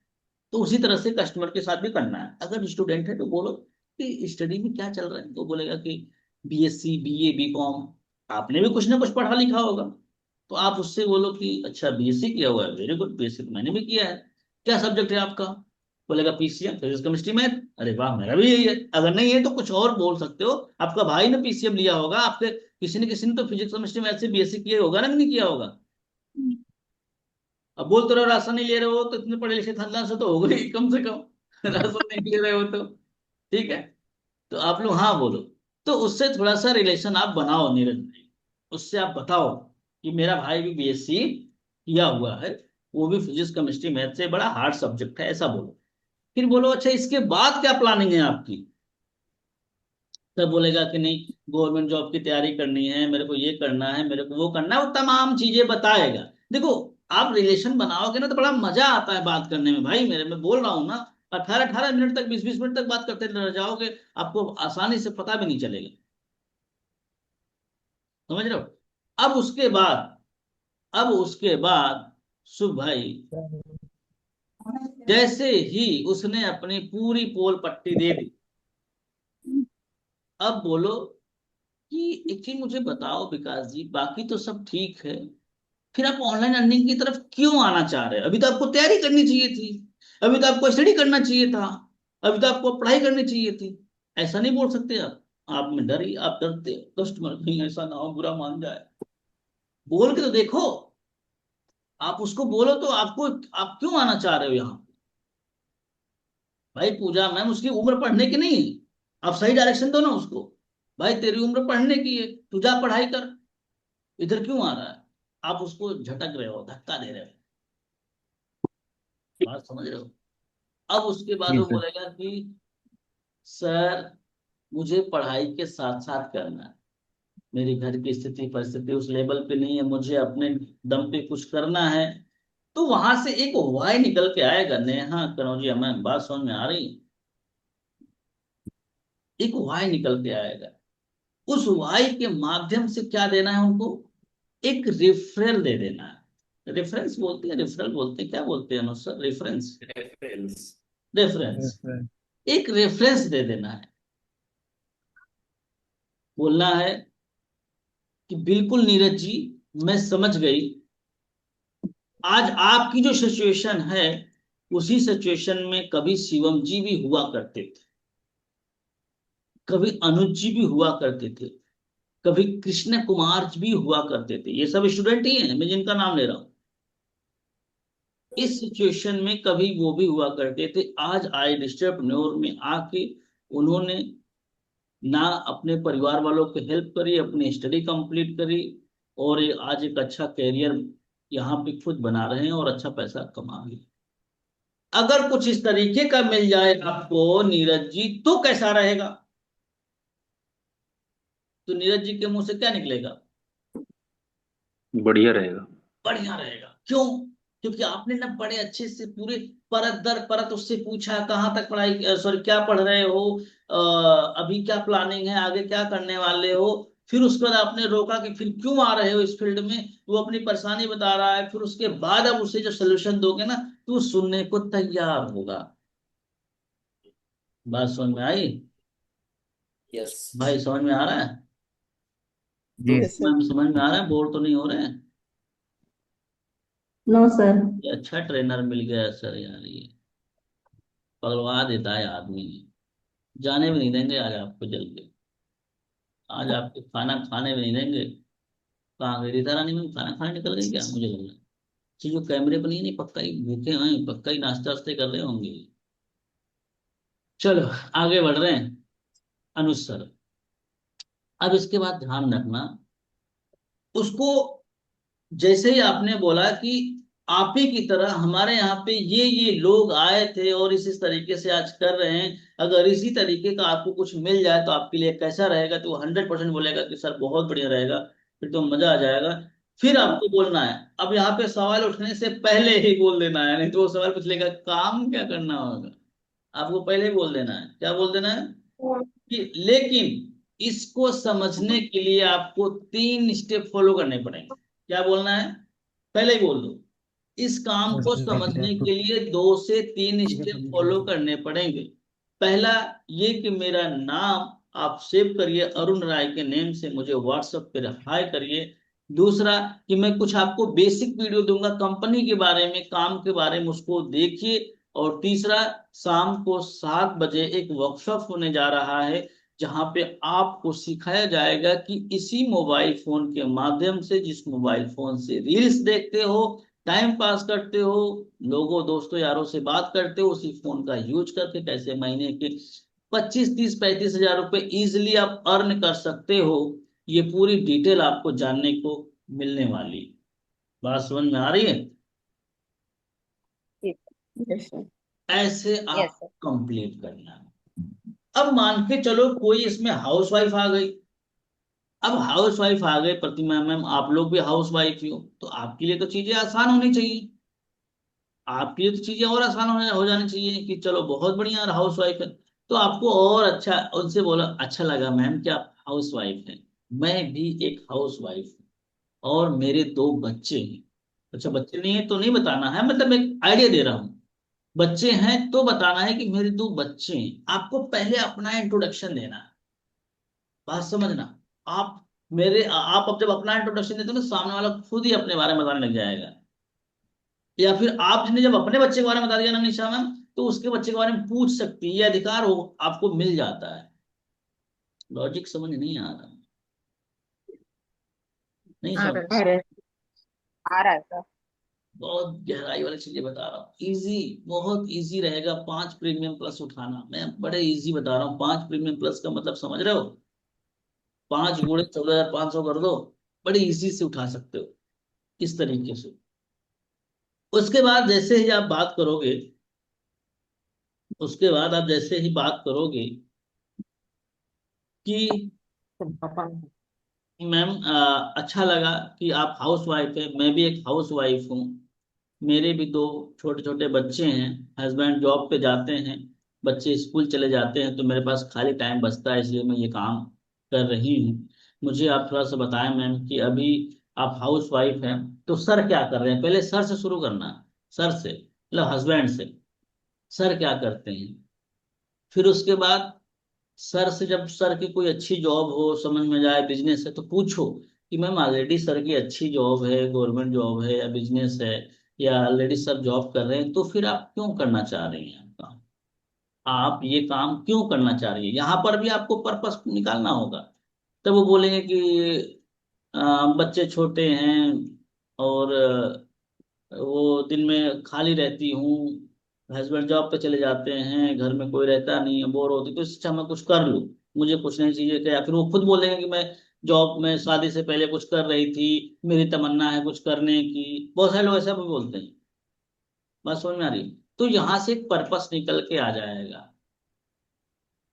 तो उसी तरह से कस्टमर के साथ भी करना है। अगर स्टूडेंट है तो बोलो कि स्टडी में क्या चल रहा है, तो बोलेगा कि बीएससी बीए बीकॉम। आपने भी कुछ ना कुछ पढ़ा लिखा होगा, तो आप उससे बोलो कि अच्छा बीएससी किया हुआ है, वेरी गुड, बीएससी तो मैंने भी किया है। क्या सब्जेक्ट है आपका? बोलेगा पीसीएम, फिजिक्स केमिस्ट्री मैथ। अरे वाह, मेरा भी यही है। अगर नहीं है तो कुछ और बोल सकते हो, आपका भाई ने पीसीएम लिया होगा, आपके किसी ने तो फिजिक्स केमिस्ट्री मैथ से बीएससी किया होगा ना, कि नहीं किया होगा? अब बोलते रहो राशन नहीं ले रहे हो, तो इतने पढ़े लिखे खानदान से तो हो गई कम से कम। राशन नहीं ले रहे हो तो ठीक है। तो आप लोग हाँ बोलो, तो उससे थोड़ा सा रिलेशन आप बनाओ नीरज भाई। उससे आप बताओ कि मेरा भाई भी बीएससी किया हुआ है, वो भी फिजिक्स केमिस्ट्री मैथ से, बड़ा हार्ड सब्जेक्ट है, ऐसा बोलो। फिर बोलो अच्छा इसके बाद क्या प्लानिंग है आपकी? तब बोलेगा कि नहीं गवर्नमेंट जॉब की तैयारी करनी है, मेरे को ये करना है, मेरे को वो करना है, वो तमाम चीजें बताएगा। देखो, आप रिलेशन बनाओगे ना तो बड़ा मजा आता है बात करने में भाई, मेरे में बोल रहा हूँ ना। 18-18 मिनट तक, 20-20 मिनट तक बात करते रह जाओगे, आपको आसानी से पता भी नहीं चलेगा। समझ रहे हो? अब उसके बाद शुभ भाई जैसे ही उसने अपनी पूरी पोल पट्टी दे दी, अब बोलो कि एक चीज मुझे बताओ विकास जी, बाकी तो सब ठीक है, फिर आप ऑनलाइन अर्निंग की तरफ क्यों आना चाह रहे हैं? अभी तो आपको तैयारी करनी चाहिए थी, अभी तो आपको स्टडी करना चाहिए था, अभी तो आपको पढ़ाई करनी चाहिए थी। ऐसा नहीं बोल सकते आप में डर ही, आप डरते हो कस्टमर कहीं ऐसा ना हो बुरा मान जाए। बोल के तो देखो, आप उसको बोलो तो आपको, आप क्यों आना चाह रहे हो यहाँ? भाई पूजा मैम, उसकी उम्र पढ़ने की नहीं है, आप सही डायरेक्शन दो ना उसको। भाई तेरी उम्र पढ़ने की है, तू जा पढ़ाई कर, इधर क्यों आ रहा है? आप उसको झटक रहे हो, धक्का दे रहे हो। बात समझ रहे हो? अब उसके बाद जी वो सर। बोलेगा कि सर मुझे पढ़ाई के साथ साथ करना है, मेरी घर की स्थिति परिस्थिति उस लेवल पे नहीं है, मुझे अपने दम पे कुछ करना है। तो वहां से एक वाई निकल के आएगा। नेहा कनौजिया, हमें बात समझ में आ रही है? एक वाई निकल के आएगा। उस वाई के माध्यम से क्या देना है उनको? एक रेफरल दे देना है। रेफरेंस बोलते हैं, रेफरल बोलते हैं, क्या बोलते हैं अनुसार? Reference, reference. रेफरेंस। रेफरेंस। एक रेफरेंस दे देना है। बोलना है कि बिल्कुल नीरज जी, मैं समझ गई, आज आपकी जो सिचुएशन है उसी सिचुएशन में कभी शिवम जी भी हुआ करते थे, कभी अनुज जी भी हुआ करते थे, कभी कृष्ण कुमार जी भी हुआ करते थे। ये सब स्टूडेंट ही हैं मैं जिनका नाम ले रहा हूं। इस सिचुएशन में कभी वो भी हुआ करते थे। आज आई डिस्टर्बन्योर में आके उन्होंने ना अपने परिवार वालों की हेल्प करी, अपनी स्टडी कंप्लीट करी, और आज एक अच्छा कैरियर यहाँ पे खुद बना रहे हैं और अच्छा पैसा कमा रहे हैं। अगर कुछ इस तरीके का मिल जाए आपको नीरज जी, तो कैसा रहेगा? तो नीरज जी के मुंह से क्या निकलेगा? बढ़िया रहेगा। बढ़िया रहेगा। क्यों? क्योंकि आपने ना बड़े अच्छे से पूरे परत दर परत उससे पूछा, कहाँ तक पढ़ाई, सॉरी क्या पढ़ रहे हो, अभी क्या प्लानिंग है, आगे क्या करने वाले हो। फिर उसके बाद आपने रोका कि फिर क्यों आ रहे हो इस फील्ड में, वो अपनी परेशानी बता रहा है। फिर उसके बाद अब उसे जो सोल्यूशन दोगे ना, तो वो सुनने को तैयार होगा। बात समझ में आई? यस। भाई समझ में आ रहा है? तो जी यस सर। मैम समझ में आ रहा है? बोर तो नहीं हो रहे हैं? No sir. ये अच्छा ट्रेनर मिल गया सर यार, ये पगलवा देता है आदमी। जाने भी नहीं देंगे आज आपको जल के, आज आपको खाना खाने भी नहीं देंगे। कहाँ गई रीता रानी? में खाना खाने निकल गई क्या? मुझे लग रहा है कि जो कैमरे पर नहीं, नहीं पक्का ही भूखे हैं, पक्का ही नाश्ता वास्ते कर रहे होंगे। चलो आगे बढ़ रहे हैं। अनुसर, अब इसके बाद ध्यान रखना, उसको जैसे ही आपने बोला कि आप ही की तरह हमारे यहाँ पे ये लोग आए थे और इस तरीके से आज कर रहे हैं, अगर इसी तरीके का आपको कुछ मिल जाए तो आपके लिए कैसा रहेगा, तो वो 100% बोलेगा कि सर बहुत बढ़िया रहेगा, फिर तो मजा आ जाएगा। फिर आपको बोलना है, अब यहाँ पे सवाल उठने से पहले ही बोल देना है, नहीं तो वो सवाल पूछ लेगा काम क्या करना होगा। आपको पहले ही बोल देना है। क्या बोल देना है? कि लेकिन इसको समझने के लिए आपको 3 स्टेप फॉलो करने पड़ेंगे। क्या बोलना है? पहले ही बोल दो। इस काम को समझने के लिए 2 से 3 स्टेप फॉलो करने पड़ेंगे। पहला ये कि मेरा नाम आप सेव करिए, अरुण राय के नेम से मुझे व्हाट्सएप पर हाई करिए। दूसरा कि मैं कुछ आपको बेसिक वीडियो दूंगा कंपनी के बारे में, काम के बारे में, उसको देखिए। और तीसरा, शाम को 7 बजे एक वर्कशॉप होने जा रहा है जहां पे आपको सिखाया जाएगा कि इसी मोबाइल फोन के माध्यम से, जिस मोबाइल फोन से रील्स देखते हो, टाइम पास करते हो, लोगों दोस्तों यारों से बात करते हो, उसी फोन का यूज करके कैसे महीने के 25, 30, 35 हजार रुपए इजिली आप अर्न कर सकते हो, ये पूरी डिटेल आपको जानने को मिलने वाली है। बात समझ में आ रही है? Yes sir. ऐसे यस आप सर। कंप्लीट करना है। अब मान के चलो कोई इसमें हाउसवाइफ आ गई, अब हाउस वाइफ आ गए प्रतिमा मैम, आप लोग भी हाउस वाइफ ही हो, तो आपके लिए तो चीजें आसान होनी चाहिए, आपके लिए तो चीजें और आसान हो जानी चाहिए कि चलो बहुत बढ़िया हाउस वाइफ है। तो आपको और अच्छा उनसे बोला, अच्छा लगा मैम कि आप हाउस वाइफ हैं, मैं भी एक हाउस वाइफ हूँ और मेरे 2 बच्चे हैं। अच्छा बच्चे नहीं है तो नहीं बताना है, मतलब एक आइडिया दे रहा हूँ। बच्चे हैं तो बताना है कि मेरे 2 बच्चे हैं, आपको पहले अपना इंट्रोडक्शन देना है। बात समझना, आप अब जब अपना इंट्रोडक्शन देते हो ना, सामने वाला खुद ही अपने बारे में बताने लग जाएगा। या फिर आपने जब अपने बच्चे के बारे में बता दिया ना निशा मैम, तो उसके बच्चे के बारे में पूछ सकती है, ये अधिकार हो आपको मिल जाता है। लॉजिक समझ नहीं आ रहा? नहीं आ समझ? रहा है। आ रहा है सर। बहुत गहराई वाली चीजें बता रहा हूँ, इजी, बहुत इजी रहेगा 5 प्रीमियम प्लस उठाना। मैं बड़े इजी बता रहा हूँ, 5 प्रीमियम प्लस का मतलब समझ रहे हो? 5 × 14,500 कर दो, बड़े इजी से उठा सकते हो इस तरीके से। उसके बाद जैसे ही आप बात करोगे, उसके बाद आप जैसे ही बात करोगे कि मैम अच्छा लगा कि आप हाउस वाइफ है, मैं भी एक हाउस वाइफ हूँ, मेरे भी 2 छोटे छोटे बच्चे हैं, हस्बैंड जॉब पे जाते हैं, बच्चे स्कूल चले जाते हैं, तो मेरे पास खाली टाइम बचता है, इसलिए मैं ये काम कर रही हूँ। मुझे आप थोड़ा सा बताएं मैम कि अभी आप हाउस वाइफ हैं तो सर क्या कर रहे हैं? पहले सर से शुरू करना है, सर से मतलब हस्बैंड से, सर क्या करते हैं। फिर उसके बाद सर से, जब सर की कोई अच्छी जॉब हो, समझ में जाए बिजनेस है, तो पूछो कि मैम ऑलरेडी सर की अच्छी जॉब है, गवर्नमेंट जॉब है या बिजनेस है, या ऑलरेडी सब जॉब कर रहे हैं, तो फिर आप क्यों करना चाह रही हैं काम? आप ये काम क्यों करना चाह रही है, यहाँ पर भी आपको पर्पस निकालना होगा। तब वो बोलेंगे कि बच्चे छोटे हैं और वो दिन में खाली रहती हूँ, हस्बैंड जॉब पे चले जाते हैं, घर में कोई रहता नहीं है, बोर होती, तो इससे अच्छा मैं कुछ कर लूँ, मुझे कुछ नहीं चाहिए क्या? या फिर वो खुद बोलेंगे कि मैं जॉब में शादी से पहले कुछ कर रही थी, मेरी तमन्ना है कुछ करने की। बहुत सारे लोग ऐसा भी बोलते हैं। बात समझ में आ रही है? तो यहाँ से एक पर्पस निकल के आ जाएगा।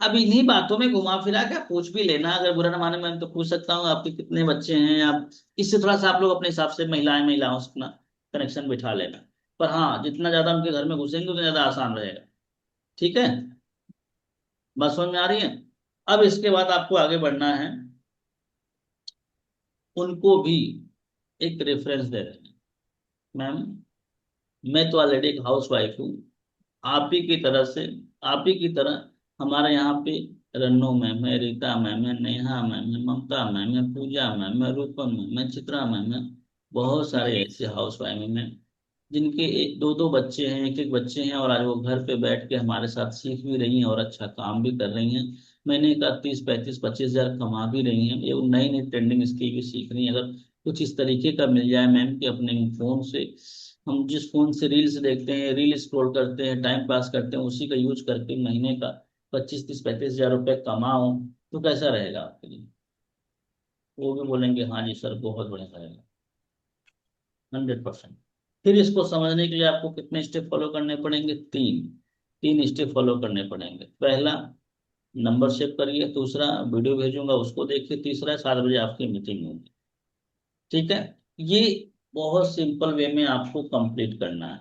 अब इन्हीं बातों में घुमा फिरा के आप पूछ भी लेना, अगर बुरा ना माने मैं तो पूछ सकता हूँ आपके कितने बच्चे हैं आप, इससे थोड़ा सा आप लोग अपने हिसाब से महिलाओं से अपना कनेक्शन बिठा लेना। पर हाँ, जितना ज्यादा उनके घर में घुसेंगे उतना ज्यादा आसान रहेगा। ठीक है, बात समझ में आ रही है? अब इसके बाद आपको आगे बढ़ना है, उनको भी एक रेफरेंस दे रहे हैं। मैम मैं तो ऑलरेडी एक हाउस वाइफ हूँ, आप ही की तरह से, आप ही की तरह हमारे यहाँ पे रन्नू मैम है, रीता मैम है, नेहा मैम है, ममता मैम है, पूजा मैम है, रूपम मैम है, चित्रा मैम है, बहुत सारे ऐसे हाउस वाइफ हैं जिनके 2 2 बच्चे हैं, एक एक बच्चे हैं, और आज वो घर पे बैठ के हमारे साथ सीख भी रही हैं और अच्छा काम भी कर रही हैं। महीने का 30 35 25 हजार कमा भी रही हैं, ये नई नई ट्रेंडिंग स्किल भी सीख रही हैं। अगर कुछ इस तरीके का मिल जाए मैम कि अपने फोन से, हम जिस फोन से रील्स देखते हैं, रील स्क्रॉल करते हैं, टाइम पास करते हैं, उसी का यूज करके महीने का 25 30 35 हजार रुपये कमाओ, तो कैसा रहेगा आपके लिए? वो भी बोलेंगे हाँ जी सर बहुत बढ़िया रहेगा, 100%। फिर इसको समझने के लिए आपको कितने स्टेप फॉलो करने पड़ेंगे? 3 3 स्टेप फॉलो करने पड़ेंगे। पहला, नंबर सेव करिए, दूसरा वीडियो भेजूंगा उसको देखिए, तीसरा 7 बजे आपकी मीटिंग होगी। ठीक है, ये बहुत सिंपल वे में आपको कंप्लीट करना है।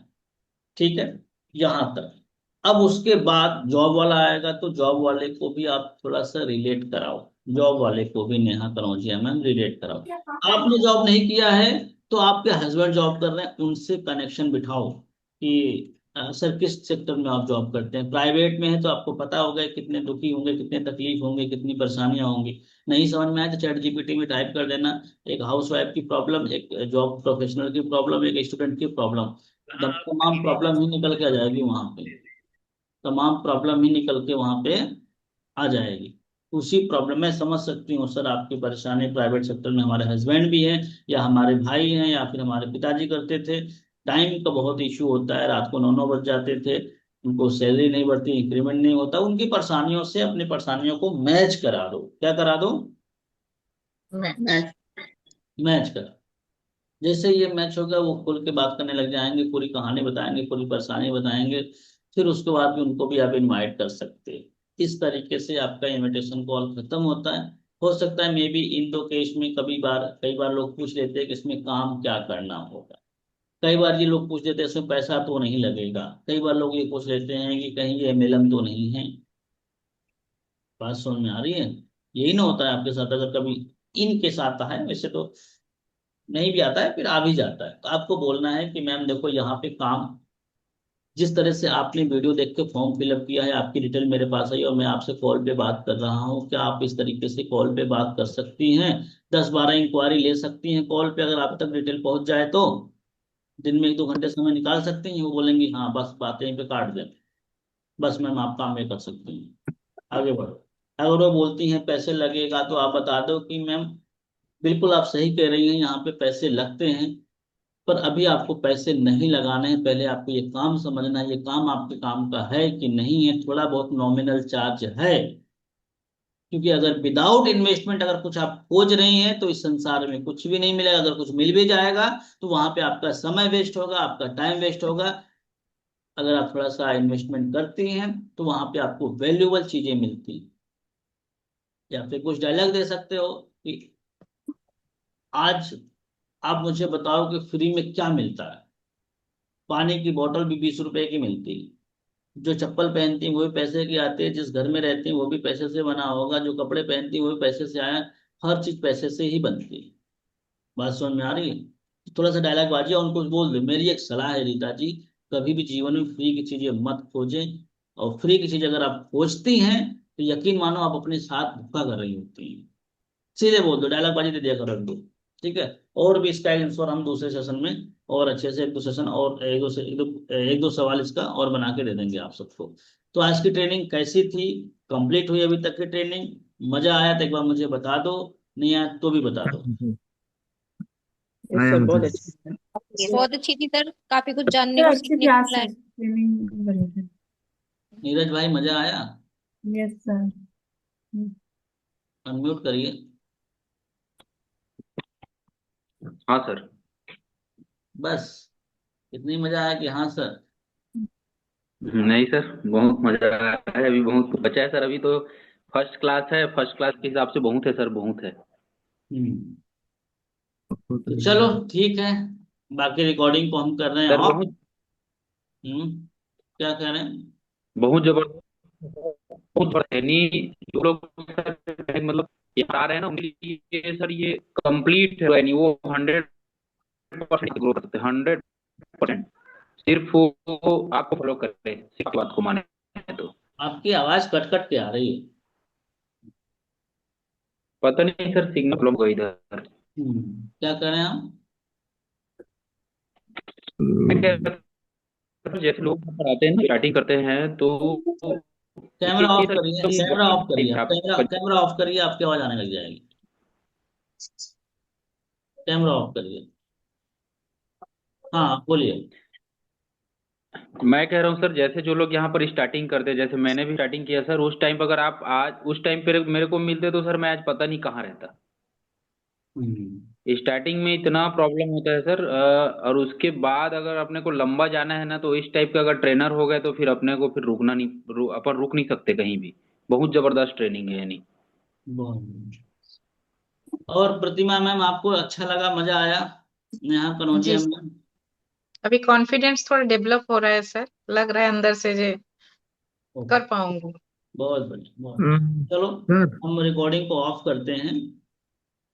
ठीक है, यहाँ तक। अब उसके बाद जॉब वाला आएगा, तो जॉब वाले को भी आप थोड़ा सा रिलेट कराओ, जॉब वाले को भी नेहा कनौजिया मैम रिलेट कराओ। आपने जॉब नहीं किया है तो आपके हस्बैंड जॉब कर रहे हैं, उनसे कनेक्शन बिठाओ कि सर किस सेक्टर में आप जॉब करते हैं। प्राइवेट में है तो आपको पता होगा कितने दुखी होंगे, कितने तकलीफ होंगे, कितनी परेशानियां होंगी। नहीं समझ में आए तो चैट जीपीटी में टाइप कर देना, एक हाउस वाइफ की प्रॉब्लम, एक जॉब प्रोफेशनल की प्रॉब्लम, एक स्टूडेंट की प्रॉब्लम, तमाम प्रॉब्लम ही निकल के आ जाएगी वहां पे, तमाम प्रॉब्लम ही निकल के वहां पे आ जाएगी। उसी प्रॉब्लम में समझ सकती हूँ सर आपकी परेशानी, प्राइवेट सेक्टर में हमारे हस्बैंड भी हैं, या हमारे भाई हैं, या फिर हमारे पिताजी करते थे, टाइम का बहुत इश्यू होता है, रात को 9 9 बज जाते थे, उनको सैलरी नहीं बढ़ती, इंक्रीमेंट नहीं होता, उनकी परेशानियों से अपनी परेशानियों को मैच करा दो। क्या करा दो? मैच। मैच करा। जैसे ये मैच होगा वो खुल के बात करने लग जाएंगे, पूरी कहानी बताएंगे, पूरी परेशानी बताएंगे, फिर उसके बाद भी उनको भी आप इनवाइट कर सकते हैं। इस तरीके से आपका इनविटेशन कॉल खत्म होता है। हो सकता है मे बी इन दो केस में कई बार लोग पूछ लेते हैं कि इसमें काम क्या करना होगा। कई बार ये लोग पूछ लेते हैं इसमें पैसा तो नहीं लगेगा। कई बार लोग ये पूछ लेते हैं कि कहीं ये MLM तो नहीं है। बात समझ में आ रही है? यही ना होता है आपके साथ, अगर कभी इन केस आता है, वैसे तो नहीं भी आता है, फिर आ भी जाता है, तो आपको बोलना है कि मैम देखो यहाँ पे काम, जिस तरह से आपने वीडियो देख के फॉर्म फिलअप किया है, आपकी डिटेल मेरे पास आई और मैं आपसे कॉल पे बात कर रहा हूँ, क्या आप इस तरीके से कॉल पे बात कर सकती हैं? 10-12 इंक्वायरी ले सकती हैं कॉल पे, अगर आप तक डिटेल पहुंच जाए तो दिन में 1-2 घंटे समय निकाल सकती हैं? वो बोलेंगी हाँ, बस बातें यहीं पे काट दें, बस मैम आप काम में कर सकती हैं, आगे बढ़ो। अगर वो बोलती हैं पैसे लगेगा, तो आप बता दो कि मैम बिल्कुल आप सही कह रही हैं, यहाँ पे पैसे लगते हैं, पर अभी आपको पैसे नहीं लगाने हैं, पहले आपको ये काम समझना है, ये काम आपके काम का है कि नहीं है। थोड़ा बहुत नॉमिनल चार्ज है, क्योंकि अगर विदाउट इन्वेस्टमेंट अगर कुछ आप खोज रही हैं तो इस संसार में कुछ भी नहीं मिलेगा। अगर कुछ मिल भी जाएगा तो वहां पे आपका समय वेस्ट होगा, आपका टाइम वेस्ट होगा। अगर आप थोड़ा सा इन्वेस्टमेंट करती हैं तो वहां पे आपको वैल्यूएबल चीजें मिलती हैं। या फिर कुछ डायलॉग दे सकते हो कि आज आप मुझे बताओ कि फ्री में क्या मिलता है। पानी की बोतल भी 20 रुपए की मिलती है, जो चप्पल पहनती है वो भी पैसे की आती है, जिस घर में रहती है वो भी पैसे से बना होगा, जो कपड़े पहनती है वो भी पैसे से आया, हर चीज पैसे से ही बनती है। बात समझ में आ रही है? थोड़ा सा डायलॉग बाजी और उनको बोल दे। मेरी एक सलाह है रीता जी, कभी भी जीवन में फ्री की चीजें मत खोजें, और फ्री की चीज अगर आप खोजती हैं तो यकीन मानो आप अपने साथ धोखा कर रही होती हैं। सीधे बोल दो, डायलॉग बाजी दे दिया करो एक दो, ठीक है? और भी इसका आंसर हम दूसरे सेशन में और अच्छे से एक दो सेशन और एक दो सवाल इसका और बना के दे देंगे आप सबको। तो आज की ट्रेनिंग कैसी थी? कंप्लीट हुई अभी तक की ट्रेनिंग? मजा आया तो एक बार मुझे बता दो, नहीं आया तो भी बता दो। यस आया सर, मुझे। बहुत अच्छी बहुत अच्छी थी सर, काफी कुछ जानने सर को अच्छी सीखने को क्लास मिला है, है। ट्रेनिंग बढ़िया है। नीरज भाई मजा आया? Yes sir. अनम्यूट करिए। हाँ सर। बस इतनी मजा आया कि हाँ सर? नहीं सर, बहुत मजा आया है, अभी बहुत कुछ बचा है सर, अभी तो फर्स्ट क्लास है, फर्स्ट क्लास के हिसाब से बहुत है सर, बहुत है। तो चलो ठीक है, बाकी रिकॉर्डिंग को हम कर रहे हैं सर ऑफ। बहुत क्या कह रहे हैं? बहुत जबरदस्त, बहुत बड़ा है नहीं जो लोग सर मतलब ये बता रहे हैं ना उनके लिए सर ये कंप्लीट है नहीं, वो 100% ग्रो कर सकते हैं, 100%। सिर्फ वो आपको फॉलो करते हैं, सिर्फ बात को माने तो। आपकी आवाज कट कट के आ रही है। पता नहीं सर, सिग्नल प्रॉब्लम होगा इधर। क्या कर रहे हैं आप? मैं कह रहा था, जैसे लोग पढ़ाते हैं ना, स्टार्टिंग करते हैं तो कैमरा ऑफ सर करिए, एकदम कैमरा ऑफ करिए, आप कैमरा ऑफ करिए, आपकी आवाज आने लग जाएगी। कैमरा ऑफ करिए। हाँ बोलिए। मैं कह रहा हूँ सर, जैसे जो लोग यहाँ पर स्टार्टिंग करते हैं, जैसे मैंने भी स्टार्टिंग किया सर, उस टाइम पर अगर आप आज उस टाइम पे मेरे को मिलते तो सर मैं आज पता नहीं कहाँ रहता। स्टार्टिंग में इतना प्रॉब्लम होता है सर, और उसके बाद अगर अपने को लंबा जाना है ना, तो इस टाइप का अगर ट्रेनर हो गए तो फिर अपने को फिर रुकना नहीं, अपन रुक नहीं सकते कहीं भी। बहुत जबरदस्त ट्रेनिंग है यानी। और प्रतिमा मैम, आपको अच्छा लगा, मजा आया यहाँ कनौजिया जी में? अभी कॉन्फिडेंस थोड़ा डेवलप हो रहा है सर, लग रहा है अंदर से जे कर पाऊंगी। बहुत बढ़िया, बहुत बढ़िया। चलो सर हम रिकॉर्डिंग को ऑफ करते हैं।